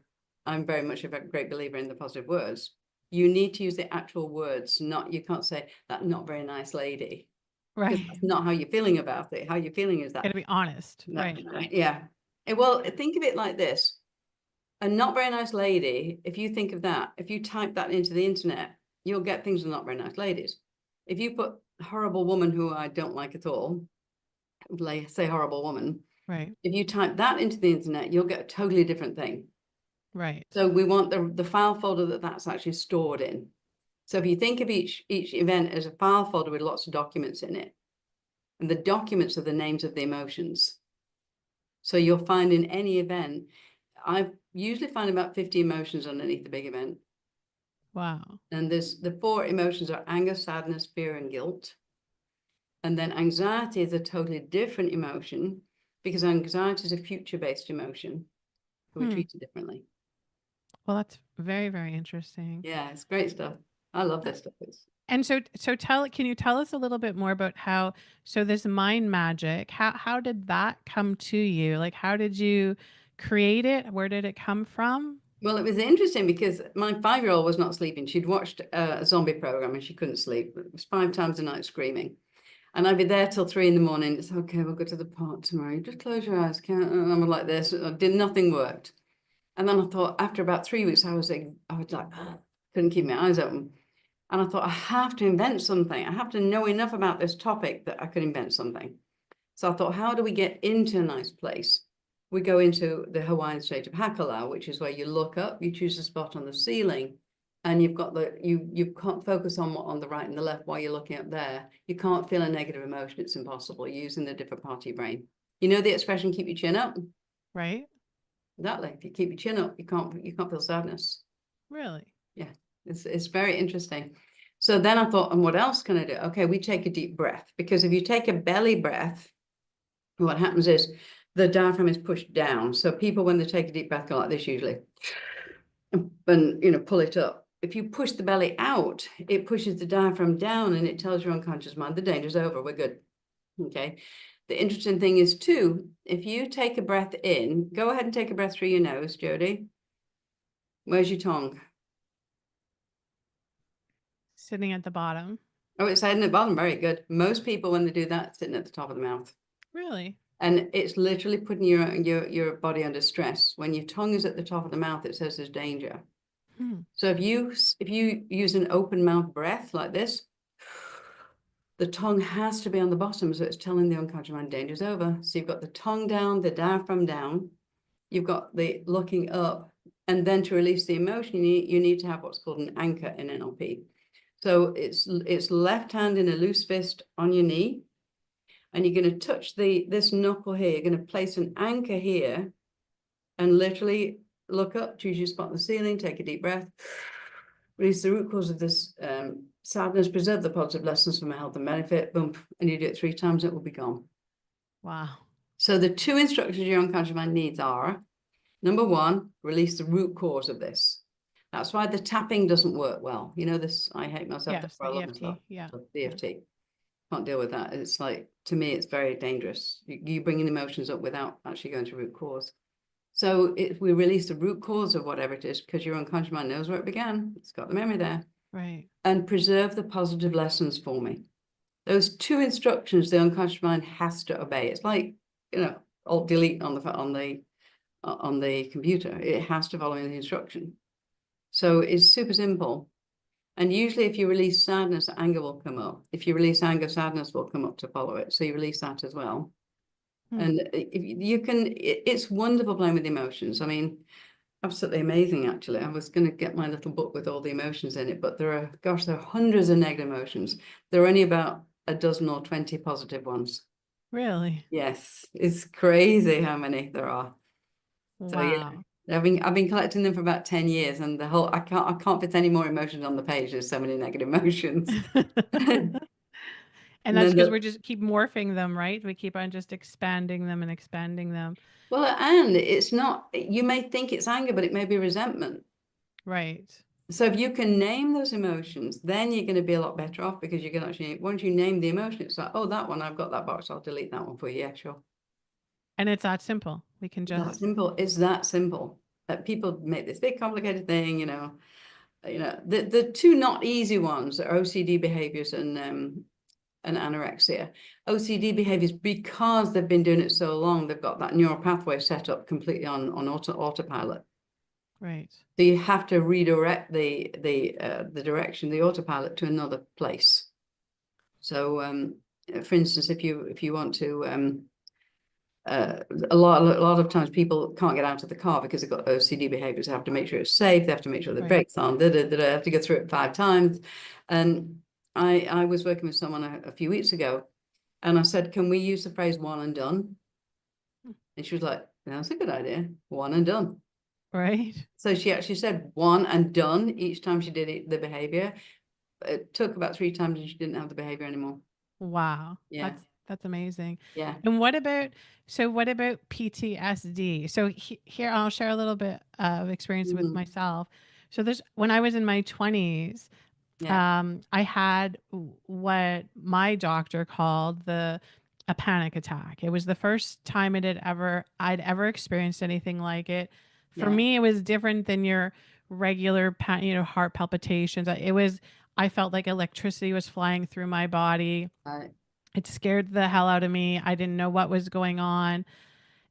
I'm very much a great believer in the positive words, you need to use the actual words, you can't say that not very nice lady, because Right. that's not how you're feeling about it. How you're feeling is Got to be honest. that, Right. yeah. Well, think of it like this. A not very nice lady, if you think of that, if you type that into the internet, you'll get things of not very nice ladies. If you put horrible woman who I don't like at all, like say horrible woman, Right. if you type that into the internet, you'll get a totally different thing. Right. So we want the file folder that's actually stored in. So if you think of each event as a file folder with lots of documents in it, and the documents are the names of the emotions. So you'll find in any event, I usually find about 50 emotions underneath the big event. Wow. And the 4 emotions are anger, sadness, fear, and guilt. And then anxiety is a totally different emotion because anxiety is a future-based emotion. So we Hmm. treat it differently. Well, that's very, very interesting. Yeah, it's great stuff. I love this stuff. And so can you tell us a little bit more about so this mind magic, how did that come to you? Like, how did you create it? Where did it come from? Well, it was interesting because my 5-year-old was not sleeping. She'd watched a zombie program and she couldn't sleep. It was 5 times a night screaming. And I'd be there till 3 in the morning. It's okay, we'll go to the park tomorrow. Just close your eyes. And I'm like this. Nothing worked. And then I thought after about 3 weeks, I was like, couldn't keep my eyes open. And I thought, I have to invent something. I have to know enough about this topic that I could invent something. So I thought, how do we get into a nice place? We go into the Hawaiian state of Hakalau, which is where you look up, you choose a spot on the ceiling, and you've got you can't focus on what on the right and the left while you're looking up there. You can't feel a negative emotion. It's impossible. You're using the different part of your brain. You know the expression "keep your chin up"? Right? Exactly. If you keep your chin up, you can't feel sadness. Really? Yeah, it's very interesting. So then I thought, and what else can I do? Okay, we take a deep breath, because if you take a belly breath, what happens is the diaphragm is pushed down. So people, when they take a deep breath, go like this usually, and pull it up. If you push the belly out, it pushes the diaphragm down and it tells your unconscious mind the danger's over, we're good. Okay. The interesting thing is too, if you take a breath in, go ahead and take a breath through your nose, Jody. Where's your tongue? Sitting at the bottom. Oh, it's heading at the bottom. Very good. Most people, when they do that, sitting at the top of the mouth. Really? And it's literally putting your body under stress. When your tongue is at the top of the mouth, it says there's danger. Hmm. So if you use an open mouth breath like this, the tongue has to be on the bottom, so it's telling the unconscious mind danger's over. So you've got the tongue down, the diaphragm down, you've got the looking up, and then to release the emotion, you need to have what's called an anchor in NLP. So it's left hand in a loose fist on your knee, and you're going to touch this knuckle here. You're going to place an anchor here and literally look up, choose your spot on the ceiling, take a deep breath, release the root cause of this sadness, preserve the positive lessons from health and benefit, boom, and you do it 3 times, it will be gone. Wow. So the 2 instructions your unconscious mind needs are, number 1, release the root cause of this. That's why the tapping doesn't work well. You know, this, I hate myself, Yes, I the love myself. EFT. Yeah. So the Yeah. EFT. Can't deal with that. It's like, to me, it's very dangerous. You bringing emotions up without actually going to root cause. So if we release the root cause of whatever it is, because your unconscious mind knows where it began, it's got the memory there, Right. and preserve the positive lessons for me. Those 2 instructions the unconscious mind has to obey. It's like, you know, alt delete on the computer. It has to follow the instruction. So it's super simple. And usually if you release sadness, anger will come up. If you release anger, sadness will come up to follow it. So you release that as well. Hmm. And if you can, it's wonderful playing with emotions. I mean, absolutely amazing, actually. I was going to get my little book with all the emotions in it, but there are hundreds of negative emotions. There are only about a dozen or 20 positive ones. Really? Yes, it's crazy how many there are. So yeah, Wow. I've been collecting them for about 10 years, and I can't fit any more emotions on the page. There's so many negative emotions. And And that's then because we just keep morphing them, right? We keep on just expanding them and expanding them. well, and it's not, you may think it's anger, but it may be resentment. Right. So if you can name those emotions, then you're going to be a lot better off, because you can actually, once you name the emotion, it's like, oh, that one, I've got that box, I'll delete that one for you. Yeah, sure. And it's that simple. We can It's that just, simple. It's that simple. That people make this big complicated thing, the 2 not easy ones are OCD behaviors and anorexia. OCD behaviors, because they've been doing it so long, they've got that neural pathway set up completely on autopilot. right. So you have to redirect the direction, the autopilot, to another place. So, for instance, if you want to, a lot of times people can't get out of the car because they've got OCD behaviors. They have to make sure it's safe. They have to make sure the Right. brakes on. They have to go through it 5 times. And I was working with someone a few weeks ago, and I said, "Can we use the phrase 1 and done?" And she was like, "That's a good idea. 1 and done." Right. So she actually said 1 and done each time she did it, the behavior. It took about 3 times, and she didn't have the behavior anymore. Wow. Yeah, That's amazing. yeah. And what about PTSD? So here I'll share a little bit of experience with Mhm. myself. So there's when I was in my 20s, Yeah, I had what my doctor called a panic attack. It was the first time I'd ever experienced anything like it. For yeah. me, it was different than your regular, heart palpitations. I felt like electricity was flying through my body. Right. It scared the hell out of me. I didn't know what was going on.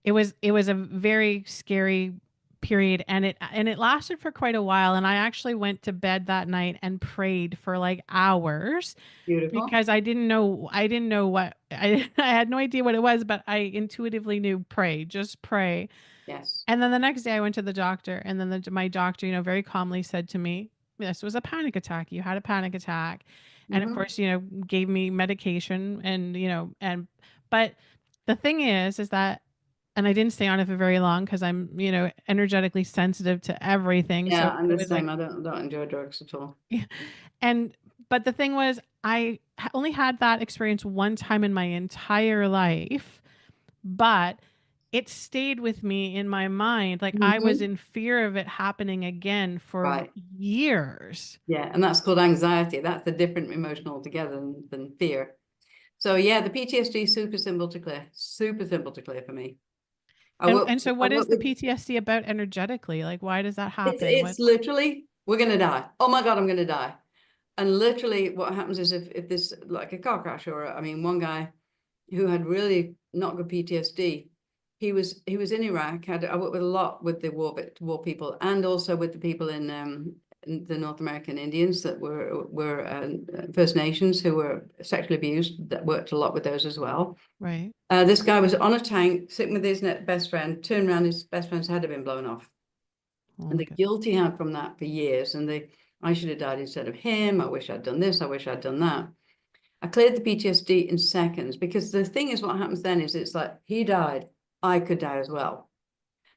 It was a very scary period, and it lasted for quite a while, and I actually went to bed that night and prayed for like hours Beautiful. because I didn't know what I had no idea what it was, but I intuitively knew pray, just pray. Yes. And then the next day I went to the doctor, and then my doctor, very calmly said to me, "This was a panic attack. You had a panic attack." And of Mm-hmm. course, gave me medication but the thing is that, and I didn't stay on it for very long because I'm, energetically sensitive to everything. Yeah, So I'm it the was like, same. I don't enjoy drugs at all. and, but the thing was, only had that experience one time in my entire life, but it stayed with me in my mind. Like I was Mm-hmm. in fear of it happening again for Right. years. Yeah, and that's called anxiety. That's a different emotion altogether than fear. So yeah, the PTSD is super simple to clear. Super simple to clear for me. I And work and so I what is work the with PTSD about energetically? Like why does that it's happen? it's literally, we're gonna die. Oh my God, I'm gonna die. And literally what happens is, if this, like a car crash, or I mean, one guy who had really not good PTSD. He was in Iraq. I worked with a lot with the war people, and also with the people in the North American Indians that were First Nations who were sexually abused. That worked a lot with those as well. Right. This guy was on a tank sitting with his best friend. Turned around, his best friend's head had been blown off, Oh and my the goodness. guilt he had from that for years, and I should have died instead of him. I wish I'd done this. I wish I'd done that. I cleared the PTSD in seconds, because the thing is, what happens then is it's like, he died, I could die as well.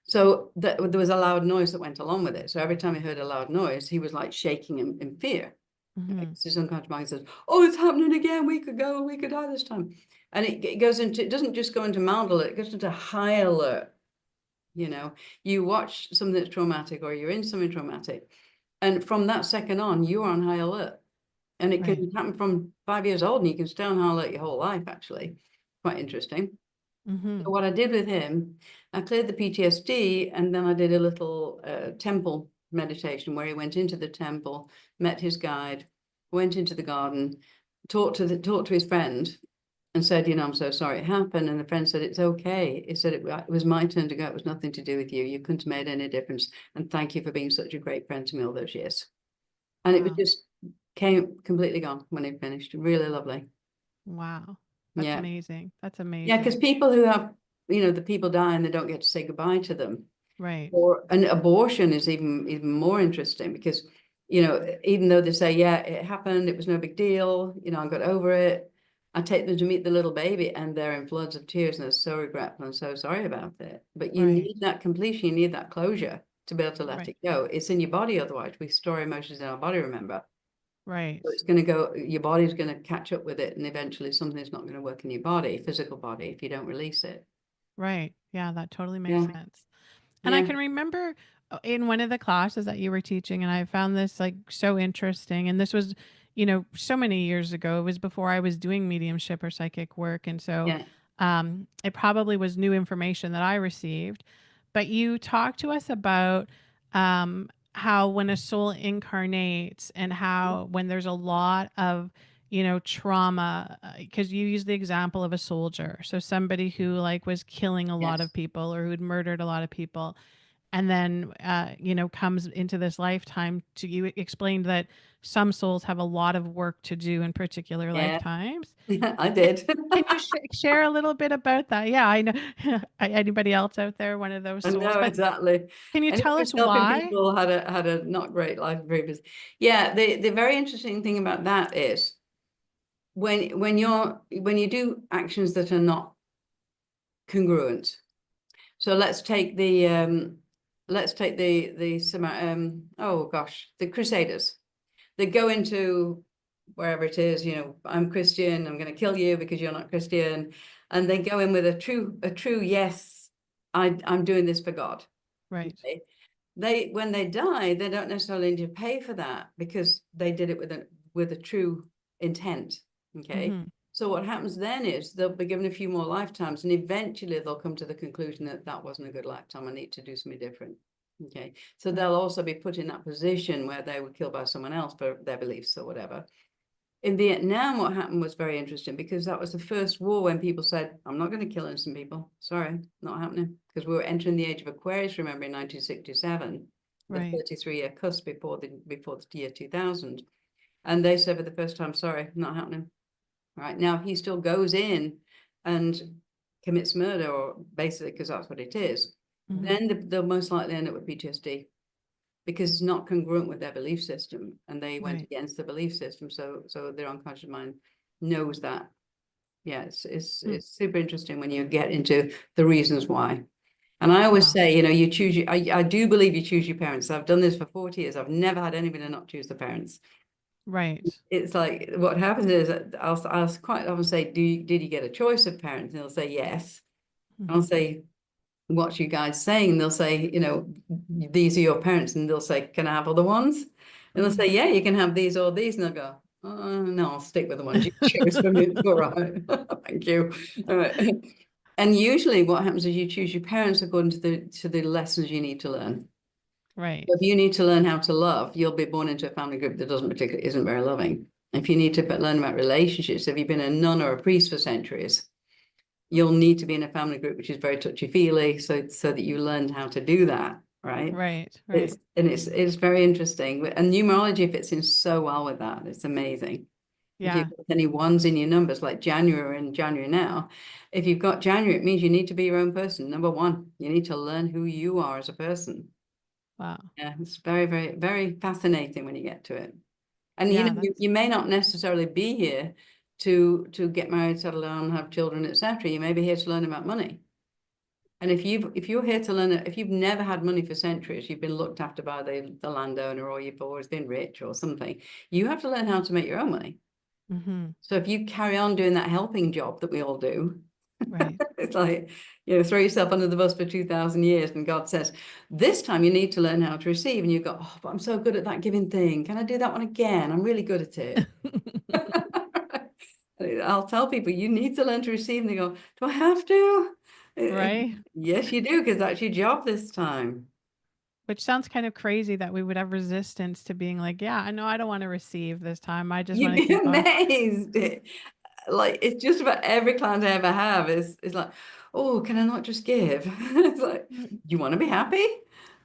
So there was a loud noise that went along with it. So every time he heard a loud noise, he was like shaking in fear. Mm-hmm. His unconscious mind says, "Oh, it's happening again. We could go. We could die this time." And it goes into, it doesn't just go into mild alert, it goes into high alert. You know, you watch something that's traumatic, or you're in something traumatic, and from that second on, you're on high alert. And it Right. can happen from 5 years old, and you can stay on high alert your whole life, actually. Quite interesting. Mm-hmm. So what I did with him, I cleared the PTSD, and then I did a little temple meditation where he went into the temple, met his guide, went into the garden, talked to his friend, and said, "I'm so sorry it happened." And the friend said, "It's okay." He said, it was my turn to go. It was nothing to do with you. You couldn't have made any difference. And thank you for being such a great friend to me all those years." And it was Wow. just came completely gone when he finished. Really lovely. Wow. That's Yeah. amazing. That's Yeah, because amazing. people who have, the people die and they don't get to say goodbye to them. Right. Or an abortion is even more interesting, because, even though they say, yeah, it happened, it was no big deal, I got over it. I take them to meet the little baby, and they're in floods of tears, and they're so regretful and so sorry about it. But you Right. need that completion, you need that closure to be able to let Right. it go. It's in your body, otherwise we store emotions in our body, remember? Right. So it's going to go, your body's going to catch up with it, and eventually something's not going to work in your body, physical body, if you don't release it. Right. Yeah, that totally makes Yeah, sense. And I yeah, can remember in one of the classes that you were teaching, and I found this like so interesting. And this was, so many years ago. It was before I was doing mediumship or psychic work. And so yeah, it probably was new information that I received. But you talked to us about how when a soul incarnates and how when there's a lot of trauma, because you use the example of a soldier, so somebody who like was killing a lot yes, of people or who'd murdered a lot of people, and then comes into this lifetime. To you explained that some souls have a lot of work to do in particular yeah. lifetimes. I Can, did. can you share a little bit about that? Yeah, I know. Anybody else out there, one of those I souls, know but exactly. can you Anyone tell who's us helping why? people had a not great life previous. Yeah, the very interesting thing about that is when you do actions that are not congruent. So oh gosh, the Crusaders. They go into wherever it is, I'm Christian, I'm going to kill you because you're not Christian. And they go in with a true yes, I'm doing this for God. Right. Okay. When they die, they don't necessarily need to pay for that, because they did it with a true intent. Okay. Mm-hmm. So what happens then is they'll be given a few more lifetimes, and eventually they'll come to the conclusion that that wasn't a good lifetime. I need to do something different. Okay. So Right. they'll also be put in that position where they were killed by someone else for their beliefs or whatever. In Vietnam, what happened was very interesting, because that was the first war when people said, "I'm not going to kill innocent people. Sorry, not happening." Because we were entering the age of Aquarius, remember, in 1967, the Right. 33-year cusp before the year 2000. And they said for the first time, "Sorry, not happening." Right now, he still goes in and commits murder, or basically, because that's what it is. Mm-hmm. Then they'll most likely end up with PTSD, because it's not congruent with their belief system, and they went Right. against the belief system. So their unconscious mind knows that. Yeah, it's Mm. it's super interesting when you get into the reasons why. And I always Wow. say, you choose I do believe you choose your parents. I've done this for 40 years. I've never had anybody not choose the parents. Right. It's like, what happens is that I'll quite often say, did you get a choice of parents? And they'll say yes. And I'll Mm-hmm. say, "What's you guys saying?" And they'll say, "These are your parents." And they'll say, "Can I have other ones?" And they'll Mm-hmm. say, "Yeah, you can have these or these." And they'll go, "No, I'll stick with the ones you chose for me." It's all right. Thank you. All right. And usually what happens is you choose your parents according to the lessons you need to learn. Right. If you need to learn how to love, you'll be born into a family group that isn't very loving. If you need to learn about relationships, if you've been a nun or a priest for centuries, you'll need to be in a family group which is very touchy-feely, so that you learned how to do that, right? Right. It's Right. and it's very interesting. And numerology fits in so well with that. It's amazing. If you've Yeah. got any ones in your numbers, like January and January now, if you've got January, it means you need to be your own person. Number one, you need to learn who you are as a person. Wow. Yeah, it's very, very, very fascinating when you get to it. And Yeah, you that's may not necessarily be here to get married, settle down, have children, etc. You may be here to learn about money. And if you're here to learn, if you've never had money for centuries, you've been looked after by the landowner, or you've always been rich or something, you have to learn how to make your own money. mhm, So if you carry on doing that helping job that we all do, right. it's like, throw yourself under the bus for 2,000 years, and God says, this time you need to learn how to receive. And you go, oh, but I'm so good at that giving thing. Can I do that one again? I'm really good at it. I'll tell people, you need to learn to receive. And they go, do I have to? Right? Yes, you do, because that's your job this time. Which sounds kind of crazy that we would have resistance to being like, yeah, I know I don't want to receive this time. I just want You'd to be keep going. amazed. Like, it's just about every client I ever have is like, oh, can I not just give? It's like, Mm, you want to be happy?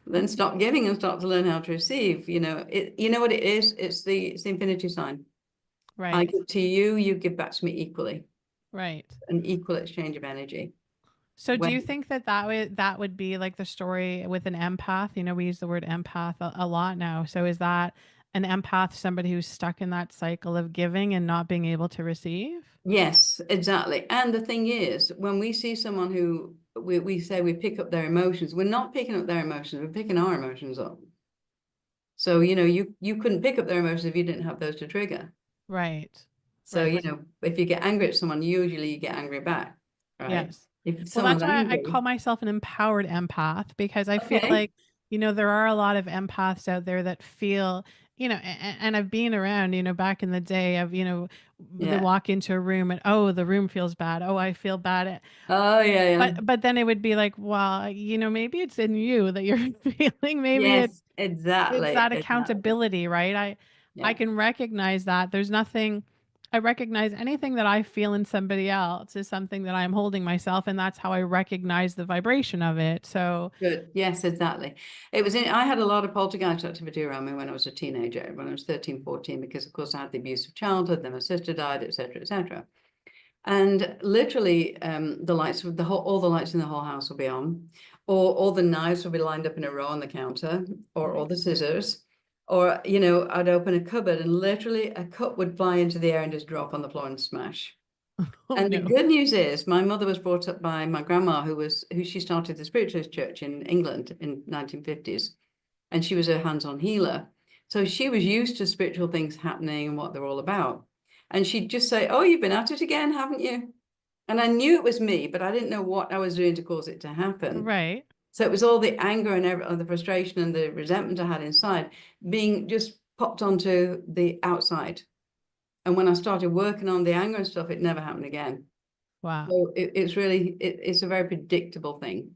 Then stop giving and start to learn how to receive. You know what it is? It's the infinity sign. I right. give to you, you give back to me equally, Right. an equal exchange of energy. So do When you think that that would be like the story with an empath? You know, we use the word empath a lot now. So is that an empath somebody who's stuck in that cycle of giving and not being able to receive? Yes, exactly. And the thing is, when we see someone who we say we pick up their emotions, we're not picking up their emotions, we're picking our emotions up. So, you couldn't pick up their emotions if you didn't have those to trigger. Right. So, Right. if you get angry at someone, usually you get angry back, right? Yes. If Well, someone's that's why I angry, call myself an empowered empath because I feel okay, like, there are a lot of empaths out there that feel, and I've been around, back in the day of, they yeah. walk into a room and, oh, the room feels bad. Oh, I feel bad. Oh, yeah, yeah. But then it would be like, well, maybe it's in you that you're feeling. Maybe Yes, it's exactly, that exactly. accountability, right? I Yeah, can recognize that. There's nothing I recognize anything that I feel in somebody else is something that I'm holding myself, and that's how I recognize the vibration of it. So, good. Yes, exactly. I had a lot of poltergeist activity around me when I was a teenager, when I was 13, 14, because of course I had the abusive childhood, then my sister died, etc., etc. And literally, all the lights in the whole house will be on, or all the knives will be lined up in a row on the counter, or all right. the scissors, or I'd open a cupboard and literally a cup would fly into the air and just drop on the floor and smash. Oh And the no. good news is, my mother was brought up by my grandma, who she started the Spiritualist Church in England in 1950s, and she was a hands-on healer. So she was used to spiritual things happening and what they're all about. And she'd just say, "Oh, you've been at it again, haven't you?" And I knew it was me, but I didn't know what I was doing to cause it to happen. Right. So it was all the anger and the frustration and the resentment I had inside being just popped onto the outside. And when I started working on the anger and stuff, it never happened again. Wow. So it's a very predictable thing.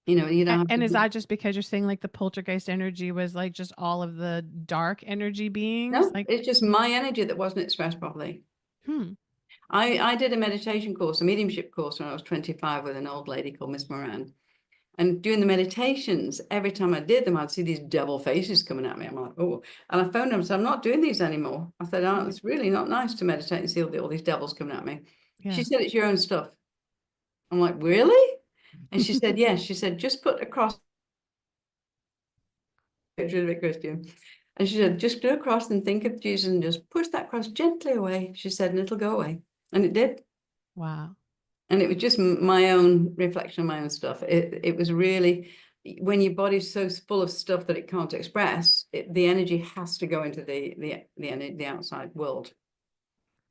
You don't have to And is do. that just because you're saying like the poltergeist energy was like just all of the dark energy beings? No, Like, it's just my energy that wasn't expressed properly. hmm. I did a meditation course, a mediumship course when I was 25 with an old lady called Miss Moran. And doing the meditations, every time I did them, I'd see these devil faces coming at me. I'm like, oh. And I phoned them and said, I'm not doing these anymore. I said, oh, Right. it's really not nice to meditate and see all these devils coming at me. She Yeah. said, it's your own stuff. I'm like, really? And she said, yes. She said, just put across, it's really a bit Christian. And she said, just do a cross and think of Jesus and just push that cross gently away. She said, and it'll go away. And it did. Wow. And it was just my own reflection of my own stuff. It was really, when your body's so full of stuff that it can't express, the energy has to go into the outside world.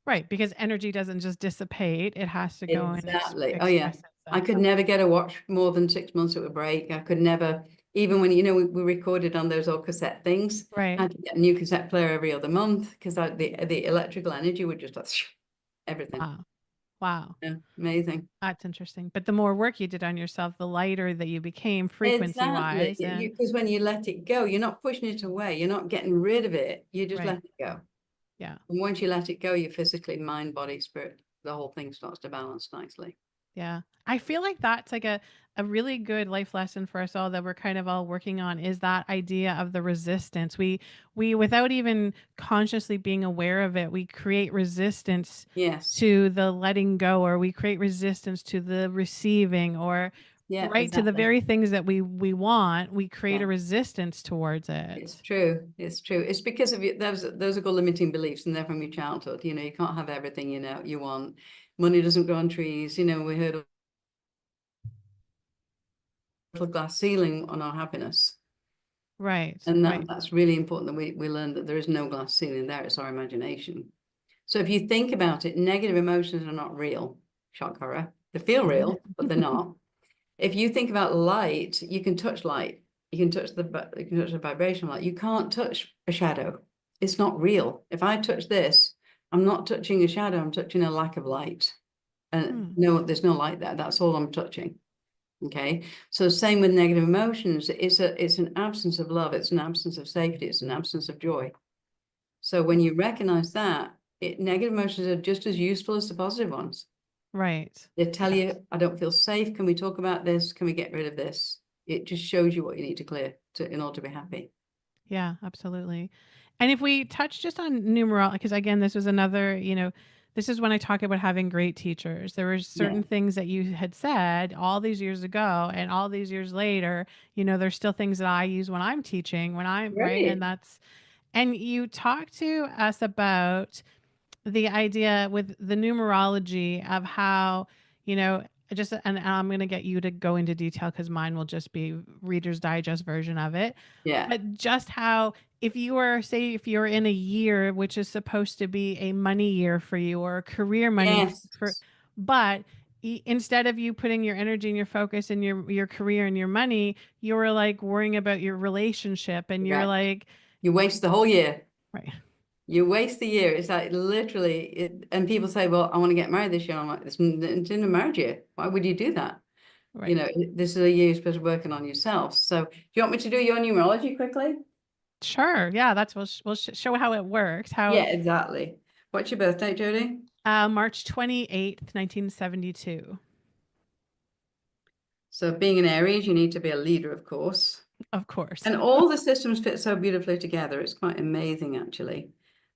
Right, because energy doesn't just dissipate, it has to go and Exactly. Oh yeah. express I itself. could never get a watch more than 6 months at a break. I could never, even when we recorded on those old cassette things. I Right. had to get a new cassette player every other month because the electrical energy would just like everything. Wow. Wow. Yeah, amazing. That's interesting. But the more work you did on yourself, the lighter that you became frequency Exactly. wise. And Because when you let it go, you're not pushing it away. You're not getting rid of it. You just right. let it go. Yeah. And once you let it go, you physically, mind, body, spirit, the whole thing starts to balance nicely. Yeah. I feel like that's like a really good life lesson for us all that we're kind of all working on is that idea of the resistance. We without even consciously being aware of it, we create resistance Yes. to the letting go or we create resistance to the receiving or Yeah, Right, to the exactly. very things that we want, we create a Yeah, resistance towards it's it. true. It's true. It's because of you. Those are called limiting beliefs, and they're from your childhood. You can't have everything you want. Money doesn't grow on trees. We heard of a glass ceiling on our happiness. Right, And right. that's really important that we learn that there is no glass ceiling there. It's our imagination. So if you think about it, negative emotions are not real. Shock horror. They feel real, but they're not. If you think about light, you can touch light. You can touch the vibration of light. You can't touch a shadow. It's not real. If I touch this, I'm not touching a shadow. I'm touching a lack of light. And Hmm, no, there's no light there. That's all I'm touching. Okay. So same with negative emotions. It's an absence of love. It's an absence of safety. It's an absence of joy. So when you recognize that, negative emotions are just as useful as the positive ones. right. They tell Yes. you, I don't feel safe. Can we talk about this? Can we get rid of this? It just shows you what you need to clear in order to be happy. Yeah, absolutely. And if we touch just on numerology, because again, this was another, this is when I talk about having great teachers. There were Yeah. certain things that you had said all these years ago, and all these years later, there's still things that I use when I'm teaching, when I'm right. And Great. and you talk to us about the idea with the numerology of how, you know, and I'm going to get you to go into detail because mine will just be Reader's Digest version of it. Yeah. But just how, if you're in a year which is supposed to be a money year for you or a career Yes. but instead of you putting your energy and your focus and your career and your money, you're like worrying about your relationship and you're Correct. like, You waste the whole year. right, You waste the year. It's like literally, and people say, well, I want to get married this year. I'm like, it's in a marriage year. Why would you do that? right. This is a year you're supposed to be working on yourself. So do you want me to do your numerology quickly? Sure. Yeah, we'll show how it works. How Yeah, exactly. What's your birthday, Jodie? March 28th, 1972. So being an Aries, you need to be a leader, of course. Of course. And all the systems fit so beautifully together. It's quite amazing, actually.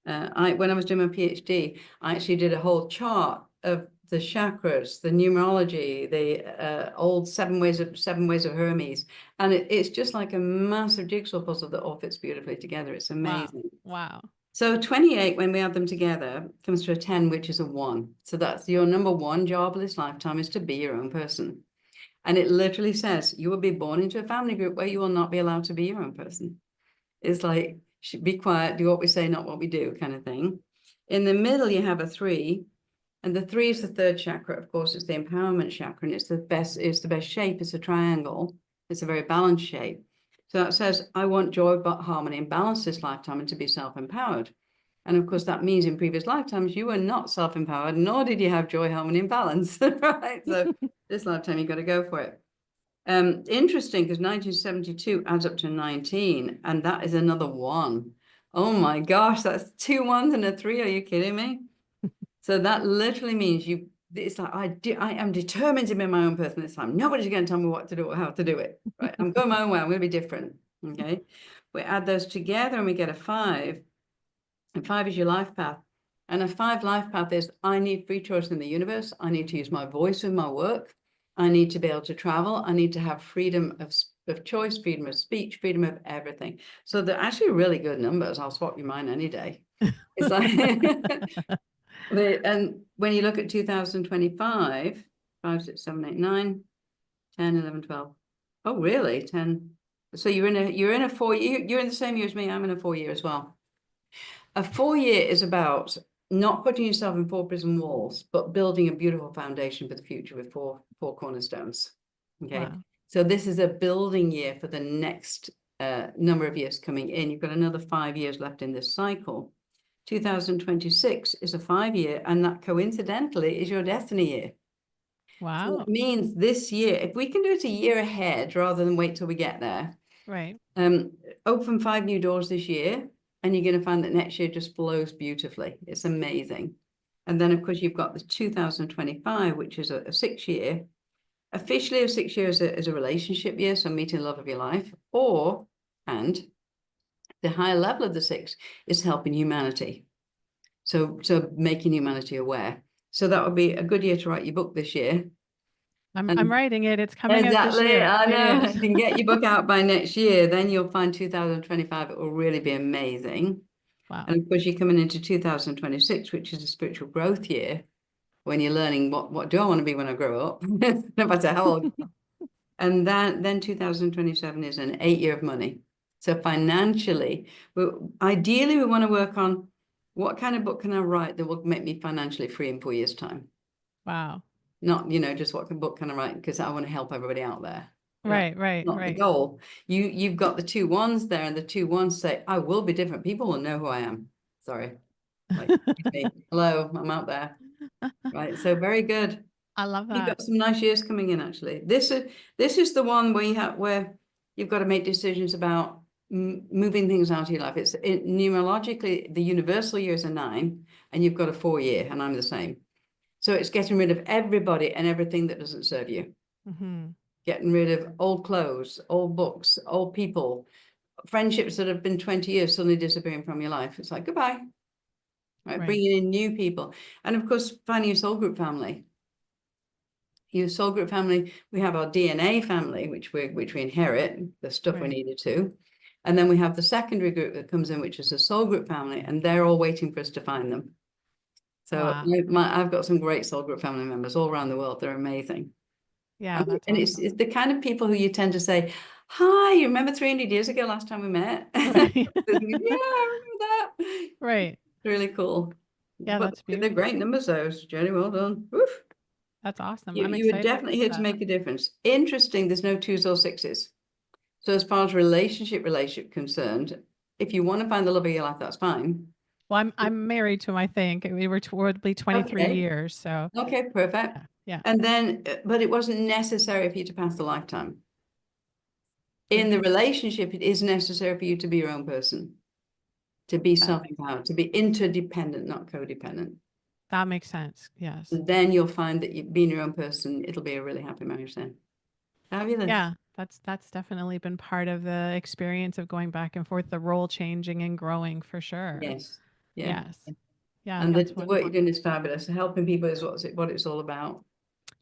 When I was doing my PhD, I actually did a whole chart of the chakras, the numerology, the old seven ways of Hermes, and it's just like a massive jigsaw puzzle that all fits beautifully together. It's Wow. amazing. Wow. So 28, when we add them together, comes to a 10, which is a 1. So that's your number one job this lifetime, is to be your own person. And it literally says you will be born into a family group where you will not be allowed to be your own person. It's like, be quiet, do what we say, not what we do, kind of thing. In the middle, you have a 3, and the 3 is the third chakra. Of course, it's the empowerment chakra, and it's the best shape. It's a triangle. It's a very balanced shape. So that says, I want joy, harmony, and balance this lifetime and to be self-empowered. And of course, that means in previous lifetimes, you were not self-empowered, nor did you have joy, harmony, and balance, right? So this lifetime, you've got to go for it. Interesting, because 1972 adds up to 19, and that is another 1. Oh my gosh, that's 2 ones and a 3. Are you kidding me? So that literally means it's like I am determined to be my own person this time. Nobody's going to tell me what to do or how to do it. Right? I'm going my own way. I'm going to be different. Okay. We add those together and we get a 5. And 5 is your life path. And a 5 life path is, I need free choice in the universe. I need to use my voice in my work. I need to be able to travel. I need to have freedom of choice, freedom of speech, freedom of everything. So they're actually really good numbers. I'll swap you mine any day. It's like, and when you look at 2025, 5, 6, 7, 8, 9, 10, 11, 12. Oh, really? 10. So you're in a 4 year, you're in the same year as me. I'm in a 4 year as well. A 4 year is about not putting yourself in 4 prison walls, but building a beautiful foundation for the future with four cornerstones. Okay. Wow. So this is a building year for the next number of years coming in. You've got another 5 years left in this cycle. 2026 is a 5 year, and that coincidentally is your destiny year. So Wow. that means this year, if we can do it a year ahead rather than wait till we get there, Right. open 5 new doors this year, and you're going to find that next year just flows beautifully. It's amazing. And then, of course, you've got the 2025, which is a 6 year. Officially, a 6 year is a relationship year, so meeting the love of your life. And the higher level of the 6 is helping humanity. So making humanity aware. So that would be a good year to write your book this year. I'm writing it. It's coming out this Exactly. year. I It know. is. If you can get your book out by next year, then you'll find 2025, it will really be amazing. Wow. And of course, you're coming into 2026, which is a spiritual growth year when you're learning what do I want to be when I grow up, no matter how old. And then 2027 is an 8 year of money. So financially, ideally, we want to work on what kind of book can I write that will make me financially free in 4 years' time. Wow. Not, just what book can I write because I want to help everybody out there. That's Right, right, not the right. goal. You've got the two ones there, and the two ones say, I will be different. People will know who I am. Sorry. Like me. Hello, I'm out there. Right. So very good. I love You've that. got some nice years coming in, actually. This is the one where you've got to make decisions about moving things out of your life. Numerologically, the universal year is a 9, and you've got a 4 year, and I'm the same. So it's getting rid of everybody and everything that doesn't serve you. Hmm. Getting rid of old clothes, old books, old people, friendships that have been 20 years suddenly disappearing from your life. It's like, goodbye. Right? Right, Bringing in new people. And of course, finding your soul group family. Your soul group family, we have our DNA family, which we inherit, the stuff we right. needed to. And then we have the secondary group that comes in, which is a soul group family, and they're all waiting for us to find them. So Wow. I've got some great soul group family members all around the world. They're amazing. Yeah, that's And it's, awesome. it's the kind of people who you tend to say, hi, you remember 300 years ago, last time we met? Yeah, Right. I remember that. Right. Really cool. Yeah, But that's they're great beautiful. numbers, those. Jenny, well done. Woof. That's awesome. I'm You were excited definitely here about to that. make a difference. Interesting, there's no 2s or 6s. So as far as relationship concerned, if you want to find the love of your life, that's fine. Well, I'm married to him, I think. We were toward be 23 Okay. years, so Okay, perfect. yeah. Yeah. And then, but it wasn't necessary for you to pass the lifetime. In the Interesting. relationship, it is necessary for you to be your own person, to be That makes self-empowered, to be interdependent, not codependent. that makes sense. Yes. And then you'll find that you being your own person, it'll be a really happy marriage then. Fabulous. Yeah, that's definitely been part of the experience of going back and forth, the role changing and growing for sure. Yes. Yeah. Yes. Yeah, And that's the work you're wonderful. doing is fabulous. Helping people is what it's all about.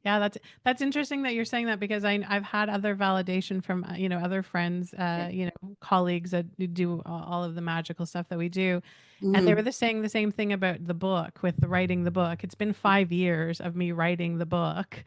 Yeah, that's interesting that you're saying that because I've had other validation from other friends, Yeah. colleagues that do all of the magical stuff that we do, and they were Mm-hmm. saying the same thing about the book with the writing the book. It's been 5 years of me writing the book,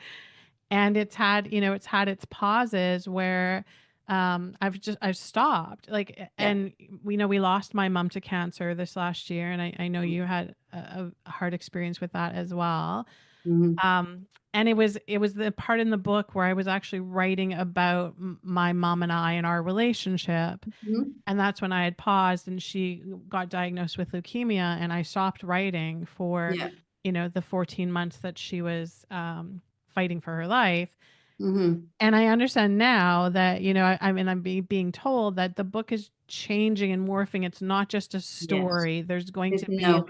and it's had its pauses where I've stopped Yeah. and we lost my mom to cancer this last year, and I know you had a hard experience with that as well. Mm-hmm. And it was the part in the book where I was actually writing about my mom and I and our relationship, Mm-hmm. and that's when I had paused, and she got diagnosed with leukemia, and I stopped writing for Yeah. the 14 months that she was fighting for her life. Mm-hmm. And I understand now that I'm being told that the book is changing and morphing. It's not just a Yes. story. There's going It's to be no.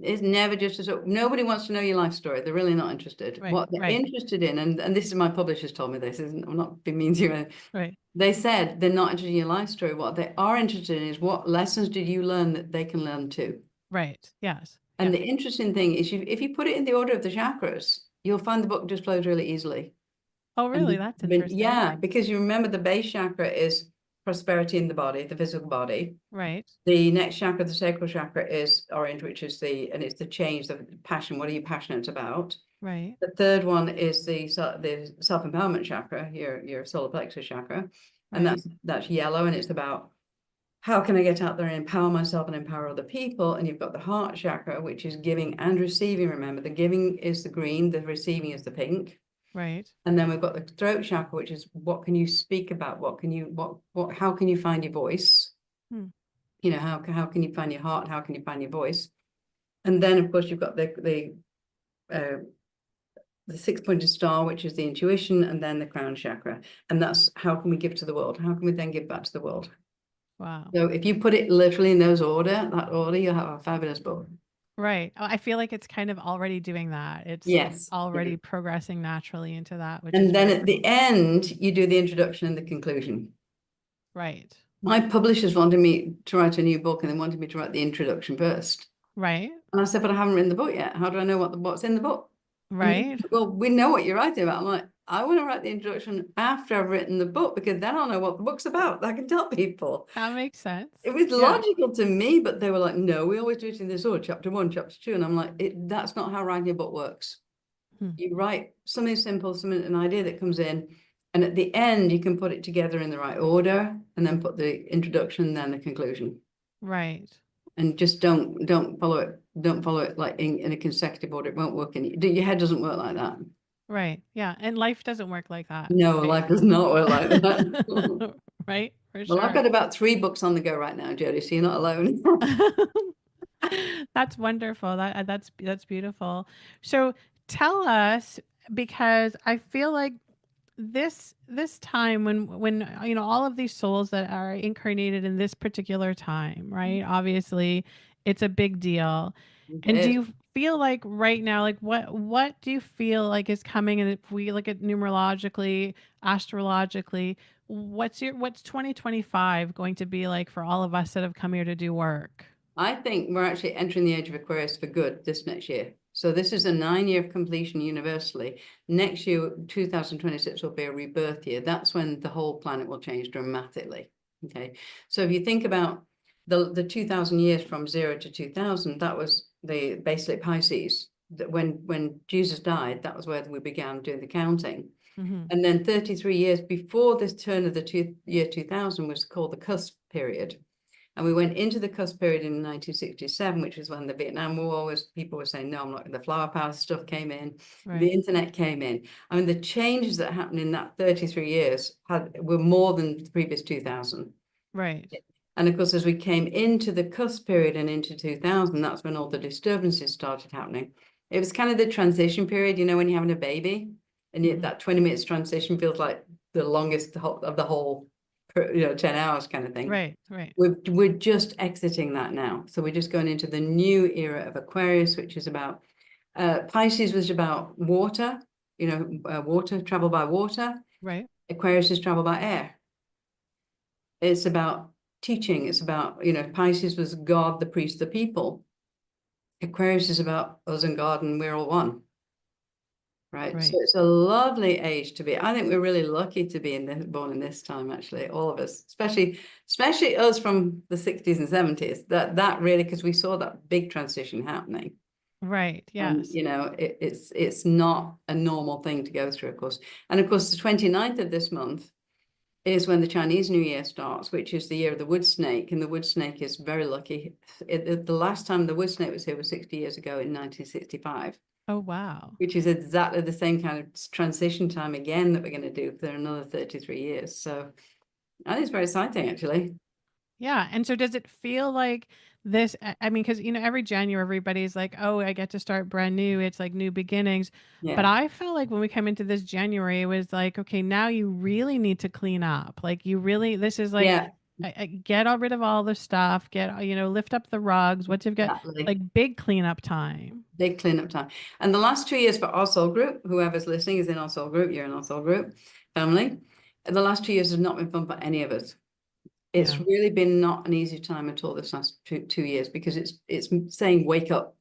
It's never just nobody wants to know your life story. They're really not interested. right, What they're right, interested in, and this is my publishers told me this, isn't I'm not being mean to you. right, They said they're not interested in your life story. What they are interested in is what lessons did you learn that they can learn too. right. Yes, And yes. the interesting thing is if you put it in the order of the chakras, you'll find the book just flows really easily. Oh, really? That's interesting. Yeah, because you remember the base chakra is prosperity in the body, the physical body. Right, The next chakra, the sacral chakra, is orange, which is it's the change, the passion. What are you passionate about? right, The third one is the self-empowerment chakra, your solar plexus chakra, and right, that's yellow, and it's about how can I get out there and empower myself and empower other people? And you've got the heart chakra, which is giving and receiving. Remember, the giving is the green, the receiving is the pink. right. And then we've got the throat chakra, which is what can you speak about? How can you find your voice? Hmm. How can you find your heart? How can you find your voice? And then, of course, you've got uh, the six-pointed star, which is the intuition, and then the crown chakra. And that's how can we give to the world? How can we then give back to the world? Wow. So if you put it literally in that order, you'll have a fabulous book. Right. Oh, I feel like it's kind of already doing that. It's Yes. Yeah. already progressing naturally into that, which is And then very at the cool. end, you do the introduction and the conclusion. Right. My publishers wanted me to write a new book and they wanted me to write the introduction first. Right. And I said, but I haven't written the book yet. How do I know what's in the book? And Right. well, we know what you're writing about. I'm like, I want to write the introduction after I've written the book because then I'll know what the book's about. I can tell people. That makes It sense. was Yeah. logical to me, but they were like, no, we always do it in this order, chapter one, chapter two. And I'm like, that's not how writing a book works. Hmm. You write something simple, an idea that comes in, and at the end, you can put it together in the right order and then put the introduction, then the conclusion. Right. And just don't follow it. Don't follow it like in a consecutive order. It won't work. Your head doesn't work like that. Right. Yeah. And life doesn't work like that. No, Right. life does not work like that. Right. For Well, I've sure. got about 3 books on the go right now, Jodie, so you're not alone. That's wonderful. That's beautiful. So tell us, because I feel like this time when all of these souls that are incarnated in this particular time, right? Obviously, it's a big deal. And do Okay. you feel like right now, like what do you feel like is coming? And if we look at numerologically, astrologically, what's 2025 going to be like for all of us that have come here to do work? I think we're actually entering the age of Aquarius for good this next year. So this is a 9-year completion universally. Next year, 2026 will be a rebirth year. That's when the whole planet will change dramatically. Okay. So if you think about the 2000 years from 0 to 2000, that was the basically Pisces. That when Jesus died, that was where we began doing the counting. Hmm. And then 33 years before this turn of the year 2000 was called the cusp period. And we went into the cusp period in 1967, which was when the Vietnam War was, people were saying, no, I'm not, the flower power stuff came in, the Right. internet came in. I mean, the changes that happened in that 33 years were more than the previous 2000. Right. And of course, as we came into the cusp period and into 2000, that's when all the disturbances started happening. It was kind of the transition period, when you're having a baby and Hmm. that 20 minutes transition feels like the longest of the whole, 10 hours kind of thing. Right. Right. We're just exiting that now. So we're just going into the new era of Aquarius, which is about Pisces was about water, water, travel by water. Right. Aquarius is travel by air. It's about teaching. It's about, Pisces was God, the priest, the people. Aquarius is about us and God, and we're all one. Right. So Right. it's a lovely age to be. I think we're really lucky to be born in this time, actually, all of us, especially us from the 60s and 70s. That really, because we saw that big transition happening. Right. And Yes. it's not a normal thing to go through, of course. And of course, the 29th of this month is when the Chinese New Year starts, which is the year of the wood snake. And the wood snake is very lucky. The last time the wood snake was here was 60 years ago in 1965. Oh, wow. Which is exactly the same kind of transition time again that we're going to do for another 33 years. So I think it's very exciting, actually. Yeah. And so does it feel like this? I mean, because, every January, everybody's like, oh, I get to start brand new. It's like new beginnings. But Yeah. I felt like when we come into this January, it was like, okay, now you really need to clean up. Like, this is like, Yeah, get rid of all the stuff, lift up the rugs. What you've got, exactly. like big cleanup time. Big cleanup time. And the last 2 years for our soul group, whoever's listening is in our soul group, you're in our soul group family. And the last 2 years have not been fun for any of us. It's Yeah. really been not an easy time at all this last 2 years because it's saying wake up,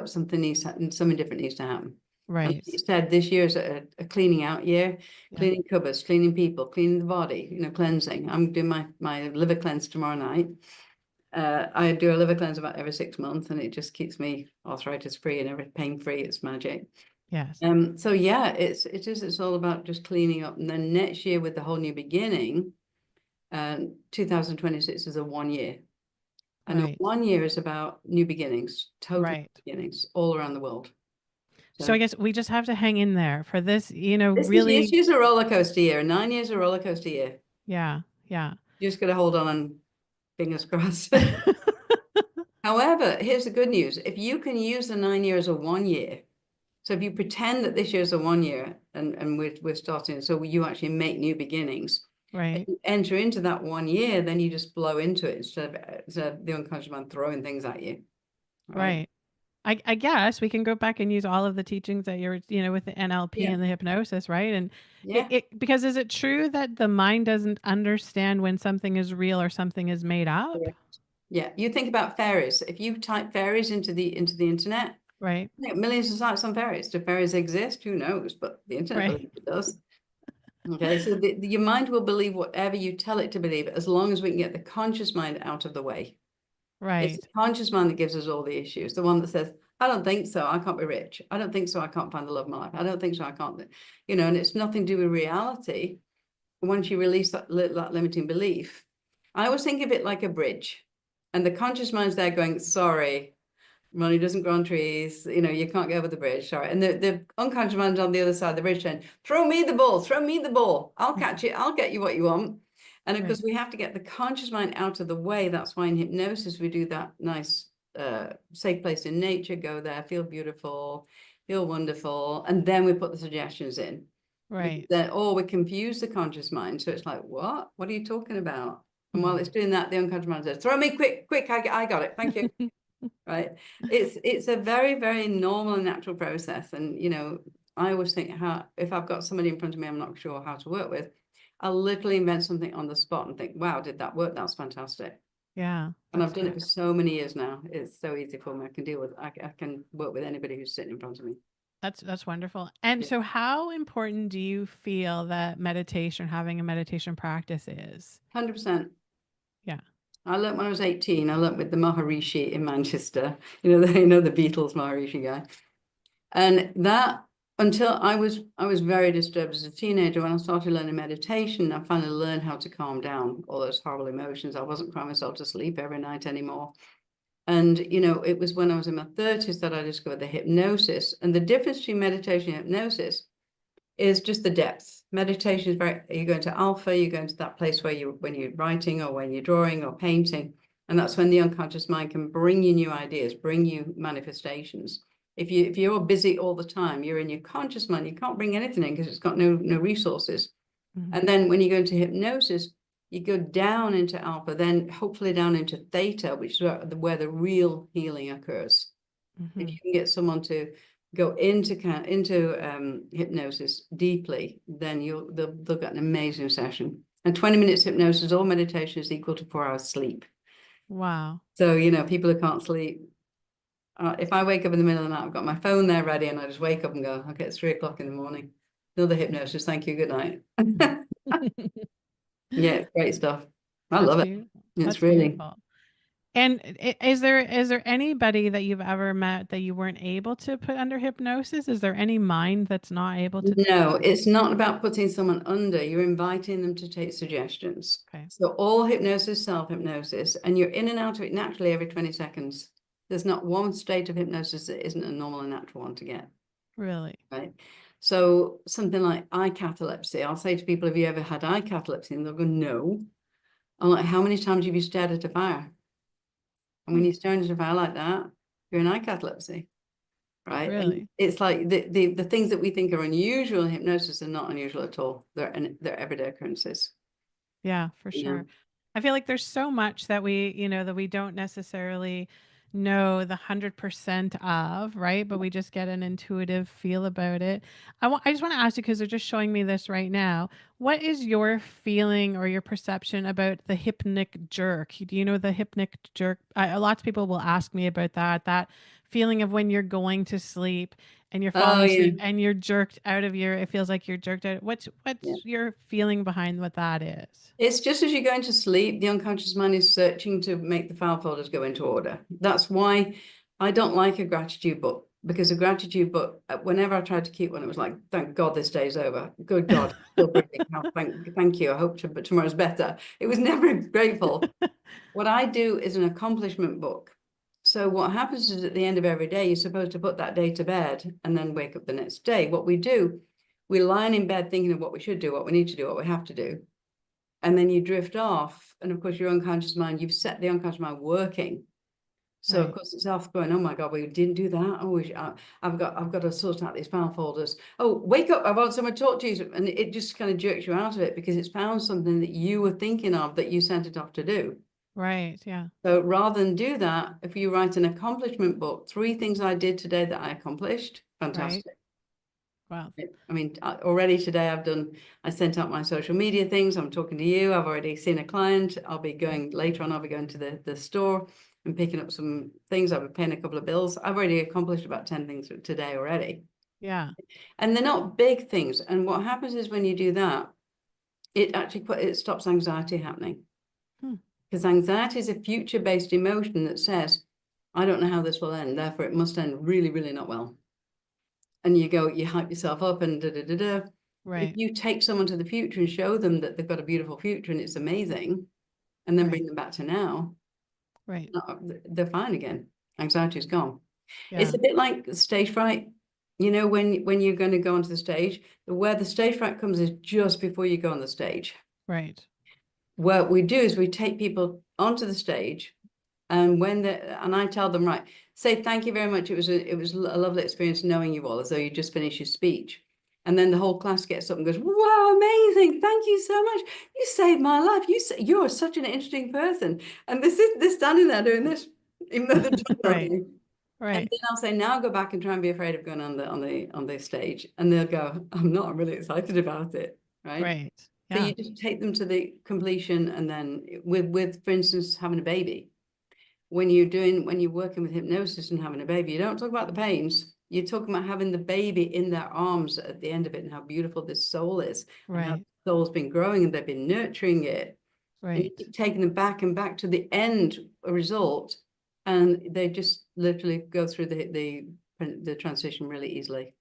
something different needs to happen. And like Right. you said, this year is a cleaning out year, Yeah. cleaning cupboards, cleaning people, cleaning the body, cleansing. I'm doing my liver cleanse tomorrow night. I do a liver cleanse about every 6 months, and it just keeps me arthritis free and every pain free. It's magic. Yes. So yeah, it's all about just cleaning up. And then next year with the whole new beginning, 2026 is a 1 year. And a Right. 1 year is about new beginnings, total Right. beginnings all around the world. So I So guess we just have to hang in there for this, this really. year's a roller coaster year. 9 years a roller coaster year. Yeah. Yeah. You just got to hold on and fingers crossed. However, here's the good news. If you can use the 9 years as a 1 year, so if you pretend that this year's a 1 year and we're starting, so you actually make new beginnings, and Right. you enter into that 1 year, then you just blow into it instead of the unconscious mind throwing things at you. Right. Right. I guess we can go back and use all of the teachings that you're, with the NLP Yeah. and the hypnosis, right? And Yeah. because is it true that the mind doesn't understand when something is real or something is made up? Yeah. You think about fairies. If you type fairies into the internet, Right. Millions of sites on fairies. Do fairies exist? Who knows? But the internet Right. believes it does. Okay, so your mind will believe whatever you tell it to believe, as long as we can get the conscious mind out of the way. It's the Right. conscious mind that gives us all the issues. The one that says, I don't think so, I can't be rich. I don't think so, I can't find the love of my life. I don't think so, I can't, and it's nothing to do with reality. Once you release that limiting belief, I always think of it like a bridge. And the conscious mind's there going, sorry, money doesn't grow on trees. You can't go over the bridge. Sorry. And the unconscious mind's on the other side of the bridge saying, throw me the ball, throw me the ball. I'll catch it. I'll get you what you want. And of course, Right. we have to get the conscious mind out of the way. That's why in hypnosis, we do that nice, safe place in nature, go there, feel beautiful, feel wonderful. And then we put the suggestions in. Because Right. then, or we confuse the conscious mind. So it's like, what? What are you talking about? And while it's Mhm. doing that, the unconscious mind says, throw me quick, quick, I got it. Thank you. Right. It's a very, very normal and natural process. And I always think, how if I've got somebody in front of me I'm not sure how to work with, I'll literally invent something on the spot and think, wow, did that work? That's fantastic. Yeah, And I've that's done good. it for so many years now. It's so easy for me. I can work with anybody who's sitting in front of me. That's wonderful. And Yeah. so how important do you feel that meditation, having a meditation practice is? 100%. Yeah. I learned when I was 18. I learned with the Maharishi in Manchester. The Beatles Maharishi guy. And that, until I was very disturbed as a teenager. When I started learning meditation, I finally learned how to calm down all those horrible emotions. I wasn't crying myself to sleep every night anymore. And it was when I was in my 30s that I discovered the hypnosis. And the difference between meditation and hypnosis is just the depth. Meditation is you're going to alpha, you're going to that place where when you're writing or when you're drawing or painting. And that's when the unconscious mind can bring you new ideas, bring you manifestations. If you're busy all the time, you're in your conscious mind, you can't bring anything in because it's got no resources. Mhm. And then when you go into hypnosis, you go down into alpha, then hopefully down into theta, which is where the real healing occurs. If Mhm. you can get someone to go into hypnosis deeply, then they'll get an amazing session. And 20 minutes hypnosis or meditation is equal to 4 hours sleep. Wow. So, people who can't sleep, if I wake up in the middle of the night, I've got my phone there ready, and I just wake up and go, okay, it's 3 o'clock in the morning. Another hypnosis. Thank you. Good night. Yeah, it's great stuff. I That's love it. beautiful. It's That's really. beautiful. And is there anybody that you've ever met that you weren't able to put under hypnosis? Is there any mind that's not able to take No, that? it's not about putting someone under. You're inviting them to take suggestions. Okay. So all hypnosis, self-hypnosis, and you're in and out of it naturally every 20 seconds. There's not one state of hypnosis that isn't a normal and natural one to get, Really? right? So something like eye catalepsy, I'll say to people, have you ever had eye catalepsy? And they'll go, no. I'm like, how many times have you stared at a fire? And when Hmm. you're staring at a fire like that, you're in eye catalepsy. Right. And Really? it's like the things that we think are unusual in hypnosis are not unusual at all. They're everyday occurrences. Yeah, for You know. sure. I feel like there's so much that we don't necessarily know the 100% of, right? But we just get an intuitive feel about it. I just want to ask you because they're just showing me this right now. What is your feeling or your perception about the hypnic jerk? Do you know the hypnic jerk? Lots of people will ask me about that feeling of when you're going to sleep and you're Oh falling yeah. asleep and you're jerked out of it feels like you're jerked out. What's Yeah. your feeling behind what that is? It's just as you're going to sleep, the unconscious mind is searching to make the file folders go into order. That's why I don't like a gratitude book, because a gratitude book, whenever I tried to keep one, it was like, thank God this day's over. Good God, still breathing. Thank you. I hope tomorrow's better. It was never grateful. What I do is an accomplishment book. So what happens is at the end of every day, you're supposed to put that day to bed and then wake up the next day. What we do, we lie in bed thinking of what we should do, what we need to do, what we have to do. And then you drift off. And of course, your unconscious mind, you've set the unconscious mind working. So of Right. course it's off going, oh my God, we didn't do that. Oh, I've got to sort out these file folders. Oh, wake up, I want someone to talk to you. And it just kind of jerks you out of it because it's found something that you were thinking of that you sent it off to do. Right. Yeah. So rather than do that, if you write an accomplishment book, 3 things I did today that I accomplished, Right. fantastic. Wow. I mean, already today I sent out my social media things. I'm talking to you. I've already seen a client. Later on, I'll be going to the store and picking up some things. I'll be paying a couple of bills. I've already accomplished about 10 things today already. Yeah. And they're not big things. And what happens is when you do that, it stops anxiety happening. Hmm. Because anxiety is a future-based emotion that says, I don't know how this will end, therefore it must end really, really not well. And you hype yourself up and da da da da. But if Right. you take someone to the future and show them that they've got a beautiful future and it's amazing, and then Right. bring them back to now, Right. they're fine again. Anxiety is gone. It's Yeah. a bit like stage fright. You know, when you're going to go onto the stage, where the stage fright comes is just before you go on the stage. Right. What we do is we take people onto the stage, and I tell them, right, say thank you very much. It was a lovely experience knowing you all, as though you just finished your speech. And then the whole class gets up and goes, wow, amazing. Thank you so much. You saved my life. You're such an interesting person. And they're standing there doing this, even though they've done Right. nothing. And Right. then I'll say, now go back and try and be afraid of going on the stage. And they'll go, I'm not, I'm really excited about it. Right. Right. So Yeah. you just take them to the completion, and then for instance, having a baby. When you're working with hypnosis and having a baby, you don't talk about the pains. You're talking about having the baby in their arms at the end of it, and how beautiful this soul is, and how Right. the soul's been growing and they've been nurturing it. And you Right. keep taking them back and back to the end result, and they just literally go through the transition really easily.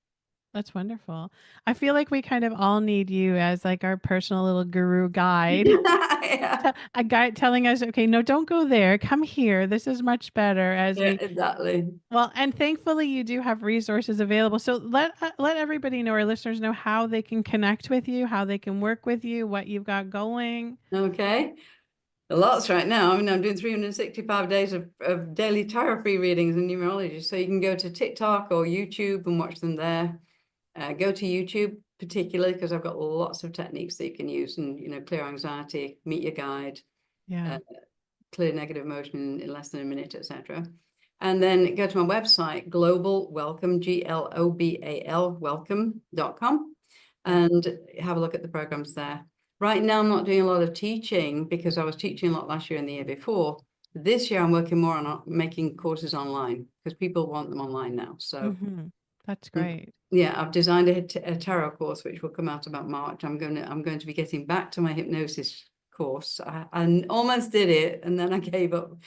That's wonderful. I feel like we kind of all need you as like our personal little guru guide. Yeah, A guide telling us, okay, no, don't go there. Come here. This is much better as yeah, we exactly. well, and thankfully you do have resources available. So let everybody know, our listeners know how they can connect with you, how they can work with you, what you've got going. Okay. Lots right now. I mean, I'm doing 365 days of daily tarot free readings and numerology. So you can go to TikTok or YouTube and watch them there. Go to YouTube particularly because I've got lots of techniques that you can use, and clear anxiety, meet your guide, Yeah. uh, clear negative emotion in less than a minute, etc. And then go to my website, Global Welcome, GLOBAL welcome.com, Right. and have a look at the programs there. Right now, I'm not doing a lot of teaching because I was teaching a lot last year and the year before. This year, I'm working more on making courses online because people want them online now. So, Mhm. That's great. yeah, I've designed a tarot course which will come out about March. I'm going to be getting back to my hypnosis course. I almost did it, and then I gave up.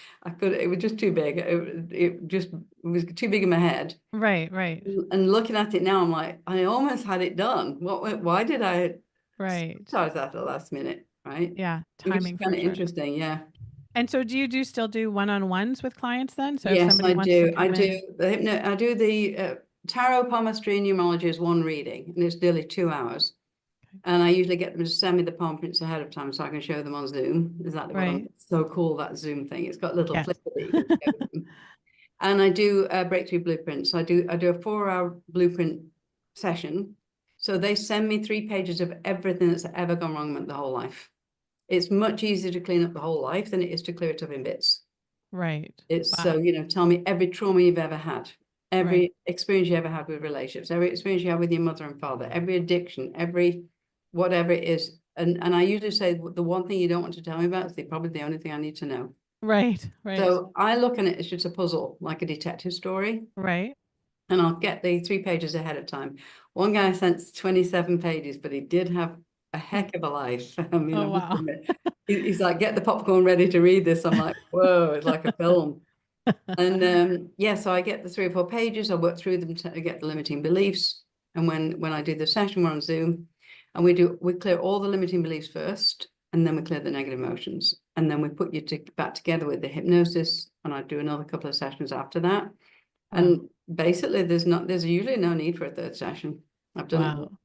It was just too big. It was too big in my head. Right, right. And looking at it now, I'm like, I almost had it done. Why did I Right. sabotage that at the last minute? Right? Yeah, Which is timing kind for of sure. interesting. Yeah. And so do you still do one-on-ones with clients then? So if Yes, somebody I wants to do. I come do in. the tarot, palmistry, and numerology is one reading, and it's nearly 2 hours. Okay. And I usually get them to send me the palm prints ahead of time so I can show them on Zoom. Exactly what I'm Right. so cool, that Zoom thing. It's got a little Yes. flipper that you can show them. And I do breakthrough blueprints. I do a 4 hour blueprint session. So they send me 3 pages of everything that's ever gone wrong with the whole life. It's much easier to clean up the whole life than it is to clear it up in bits. Right. It's Wow. so, tell me every trauma you've ever had, Right. every experience you ever had with relationships, every experience you had with your mother and father, every addiction, every whatever it is. And I usually say the one thing you don't want to tell me about is probably the only thing I need to know. Right. Right. So I look at it as just a puzzle, like a detective story, Right. and I'll get the 3 pages ahead of time. One guy sent 27 pages, but he did have a Hmm. heck of a life. I mean, I Oh, must wow. admit, he's like, get the popcorn ready to read this. I'm like, whoa, it's like a film. And yeah, so I get the 3 or 4 pages. I work through them to get the limiting beliefs. And when I do the session, we're on Zoom, and we clear all the limiting beliefs first, and then we clear the negative emotions, and then we put you back together with the hypnosis. And I do another couple of sessions after that. Wow. And basically, there's usually no need for a third session. I've done it all. Wow.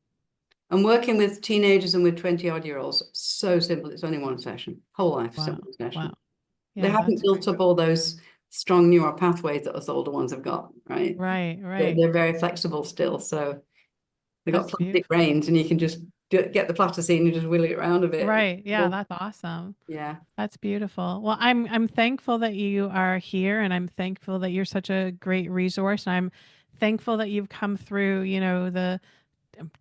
I'm working with teenagers and with 20-odd-year-olds. So simple. It's only one session. Whole life, Wow. simple Wow. session. They Yeah, haven't that's built great. up all those strong neural pathways that us older ones have got, right? Right. They're, Right. they're very flexible still. So they've got That's plastic beautiful. brains, and you can just get the plasticine and just wheel it around a bit. Right. Yeah, Well, that's awesome. yeah. That's beautiful. Well, I'm thankful that you are here, and I'm thankful that you're such a great resource. And I'm thankful that you've come through, the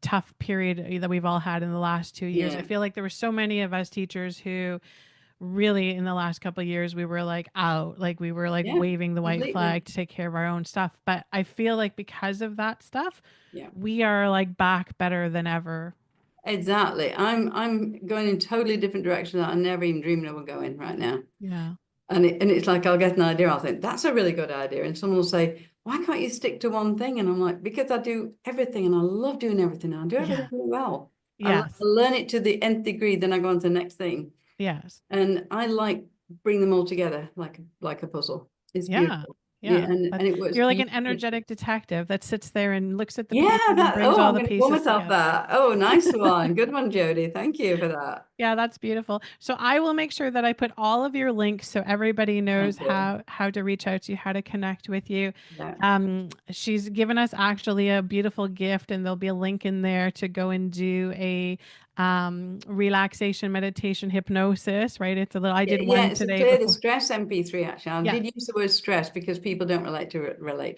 tough period that we've all had in the last 2 years. I Yeah. feel like there were so many of us teachers who really in the last couple of years we were like out, like we were like Yeah. waving the white Completely. flag to take care of our own stuff. But I feel like because of that stuff, Yeah. we are like back better than ever. Exactly. I'm going in totally different direction that I never even dreamed I would go in right now. Yeah. And it's like I'll get an idea, I'll think that's a really good idea, and someone will say, "Why can't you stick to one thing?" And I'm like, "Because I do everything, and I love doing everything. I do everything Yeah. really well. I Yes. learn it to the nth degree, then I go on to the next thing, Yes. and I like bring them all together like a puzzle. It's Yeah. beautiful. Yeah, Yeah. and But and it works you're like an beautifully. energetic detective that sits there and looks at the Yeah, pieces and that. brings Oh, all I'm the going to call pieces myself together. that. Oh, nice one. Good one, Jody. Thank you for that. Yeah, that's beautiful. So I will make sure that I put all of your links so everybody knows Thank you. how to reach out to you, how to connect with you. Yeah. She's given us actually a beautiful gift, and there'll be a link in there to go and do a relaxation meditation hypnosis. Right? It's a little. I Yeah, did yeah, one it's a today clear the before. stress MP3 actually. I Yeah, did use the word stress because people don't relate to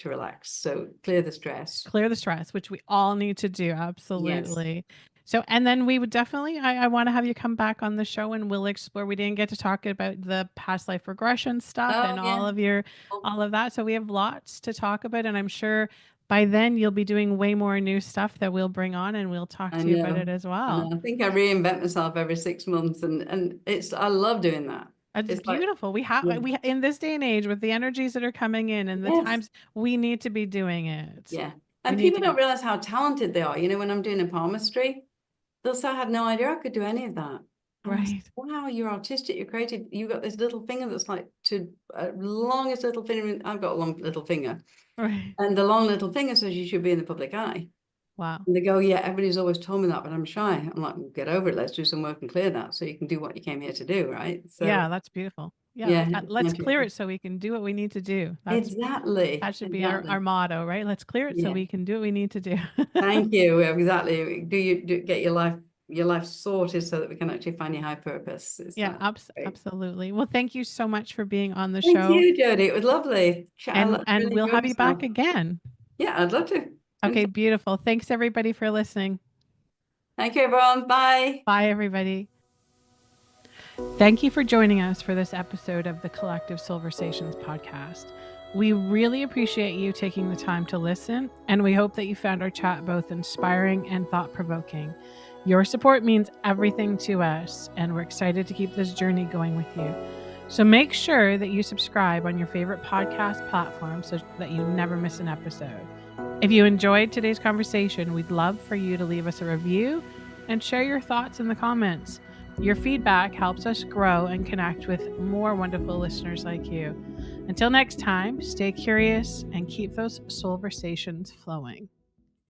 relax. So clear the stress. clear the stress, which we all need to do. Yes. Absolutely. So, and then we would definitely, I want to have you come back on the show and we'll explore. We didn't get to talk about the past life regression stuff Oh and yeah. Oh, all of that. So we have lots to talk about. And I'm sure by then you'll be doing way more new stuff that we'll bring on and we'll talk I to you about it know. as I well. know. I think I reinvent myself every 6 months, and it's I love doing that. It's It's like, beautiful. yeah, We, in this day and age with the energies that are coming in and the yes, times we need to be doing it. yeah. We And need people to don't be, realize how talented they are. You know, when I'm doing a palmistry, they'll say, I had no idea I could do any of that. And I said, right, wow, you're artistic, you're creative. You've got this little finger that's like to longest little finger. I've got a long little finger. right. And the long little finger says you should be in the public eye. Wow. And they go, yeah, everybody's always told me that, but I'm shy. I'm like, well, get over it. Let's do some work and clear that so you can do what you came here to do, right? So Yeah, that's beautiful. Yeah, yeah, it's let's clear magical. it so we can do what we need to do. Exactly. That should be our Exactly. motto, right? Let's clear it so Yeah. we can do what we need to do. Thank you. Exactly. Get your life sorted so that we can actually find your high purpose? Is Yeah, that great? absolutely. Well, thank you so much for being on the Thank show, you, Jody. It was lovely. I and really we'll enjoyed have you back myself. again. Yeah, I'd love to. Okay, Anytime. beautiful. Thanks everybody for listening. Thank you, everyone. Bye. Bye everybody. Thank you for joining us for this episode of the Collective Silversations podcast. We really appreciate you taking the time to listen, and we hope that you found our chat both inspiring and thought provoking. Your support means everything to us, and we're excited to keep this journey going with you. So make sure that you subscribe on your favorite podcast platform so that you never miss an episode. If you enjoyed today's conversation, we'd love for you to leave us a review and share your thoughts in the comments. Your feedback helps us grow and connect with more wonderful listeners like you. Until next time, stay curious and keep those soulversations flowing.